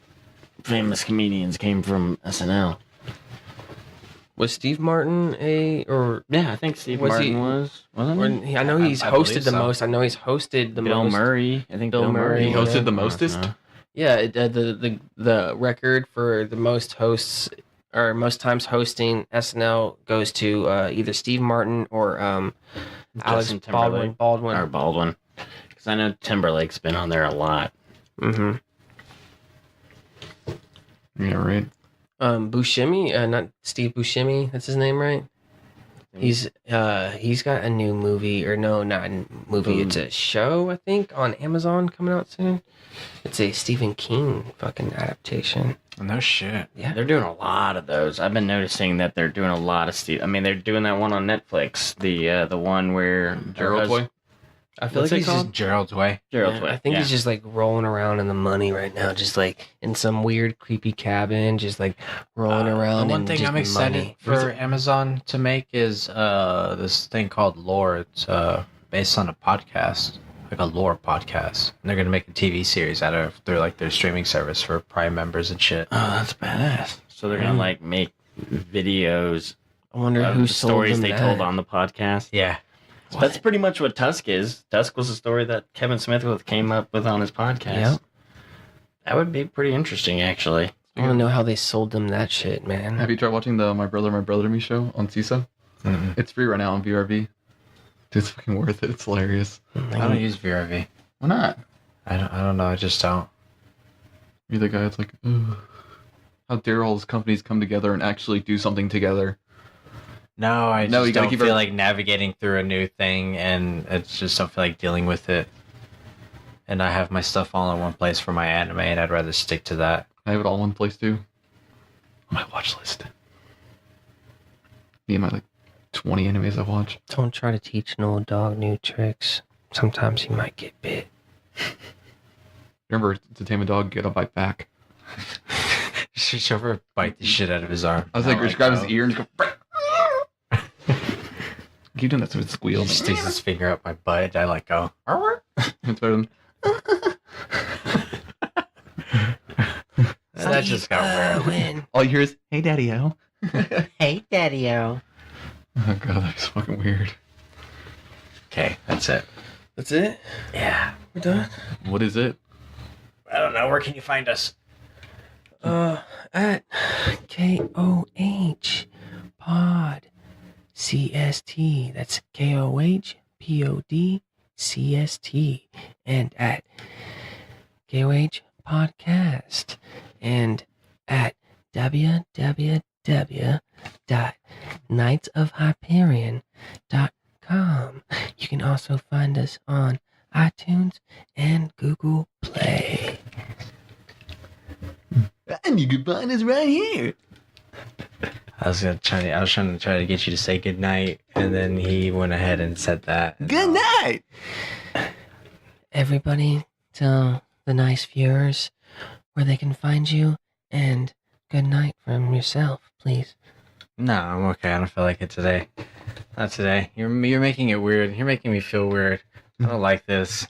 famous comedians came from SNL. Was Steve Martin Yeah, I think Steve Was Martin he- wasn't he? I know he's I hosted believe the so. most. I know he's hosted the Bill most. Murray. I think Bill Bill Murray. Murray, He hosted yeah. the mostest. Yeah, the record for the most hosts or most times hosting SNL goes to either Steve Martin or Alex Justin Timberlake. Baldwin. Or Baldwin. Because I know Timberlake's been on there a lot. Mm-hmm. Yeah, right. Buscemi, not Steve Buscemi. That's his name, right? He's got a new movie, or no, not a movie. It's a show, I think, on Amazon coming out soon. It's a Stephen King fucking adaptation. No shit. Yeah, They're doing a lot of those. I've been noticing that they're doing a lot of Steve. I mean, they're doing that one on Netflix. The one where Gerald's Way. I feel What's like it he's called? just Gerald's Way. Gerald's Yeah, Way. I think he's just like rolling around in the money right now, just like in some weird, creepy cabin, just like rolling around. The one in thing just I'm excited money. for Amazon to make is this thing called Lore. It's based on a podcast, like a lore podcast. And they're gonna make a TV series out of their streaming service for Prime members and shit. Oh, that's badass. So they're gonna like make videos I wonder of who the sold stories them they that. told on the podcast. Yeah. That's pretty much what Tusk is. Tusk was a story that Kevin Smith came up with on his podcast. Yep. That would be pretty interesting, actually. I want to know how they sold them that shit, man. Have you tried watching the My Brother to Me show on CISA? Mm-mm. It's free right now on VRV. Dude, it's fucking worth it. It's hilarious. I don't use VRV. Why not? I don't know. I just don't. You're the guy that's like, ugh. How dare all these companies come together and actually do something together? No, I No, just you gotta don't keep feel it- like navigating through a new thing, and I just don't feel like dealing with it. And I have my stuff all in one place for my anime, and I'd rather stick to that. I have it all in one place too. On my watch list. Me and my like 20 animes I watch. Don't try to teach an old dog new tricks. Sometimes he might get bit. Remember to tame a dog, get a bite back. Should over bite the shit out of his arm. I was like, Not just grab his that. ear and just go. Keep doing that so it squeal. He sticks his finger up my butt. I like go. It's better than. That just got weird. Win. All you hear is, "Hey, Daddy-O." Hey, Daddy-O. Oh god, that's fucking weird. Okay, that's it. That's it? Yeah. We're done? What is it? I don't know. Where can you find us? At KOH Pod CST. That's KOH POD CST. And at KOH Podcast. And at www.knightsofhyperion.com. You can also find us on iTunes and Google Play. And you can find us right here. I was trying to try to get you to say goodnight, and then he went ahead and said that. Good night. Everybody, tell the nice viewers where they can find you, and good night from yourself, please. No, I'm okay. I don't feel like it today. Not today. You're making it weird. You're making me feel weird. I don't like this.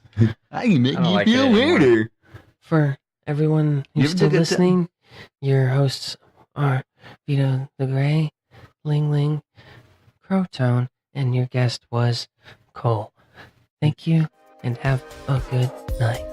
I can make I don't you like feel it anymore. weirder. For everyone who's Give still the good listening, your hosts are Vito the Gray, Ling Ling, Crowtone, and your guest was Cole. Thank you, and have a good night.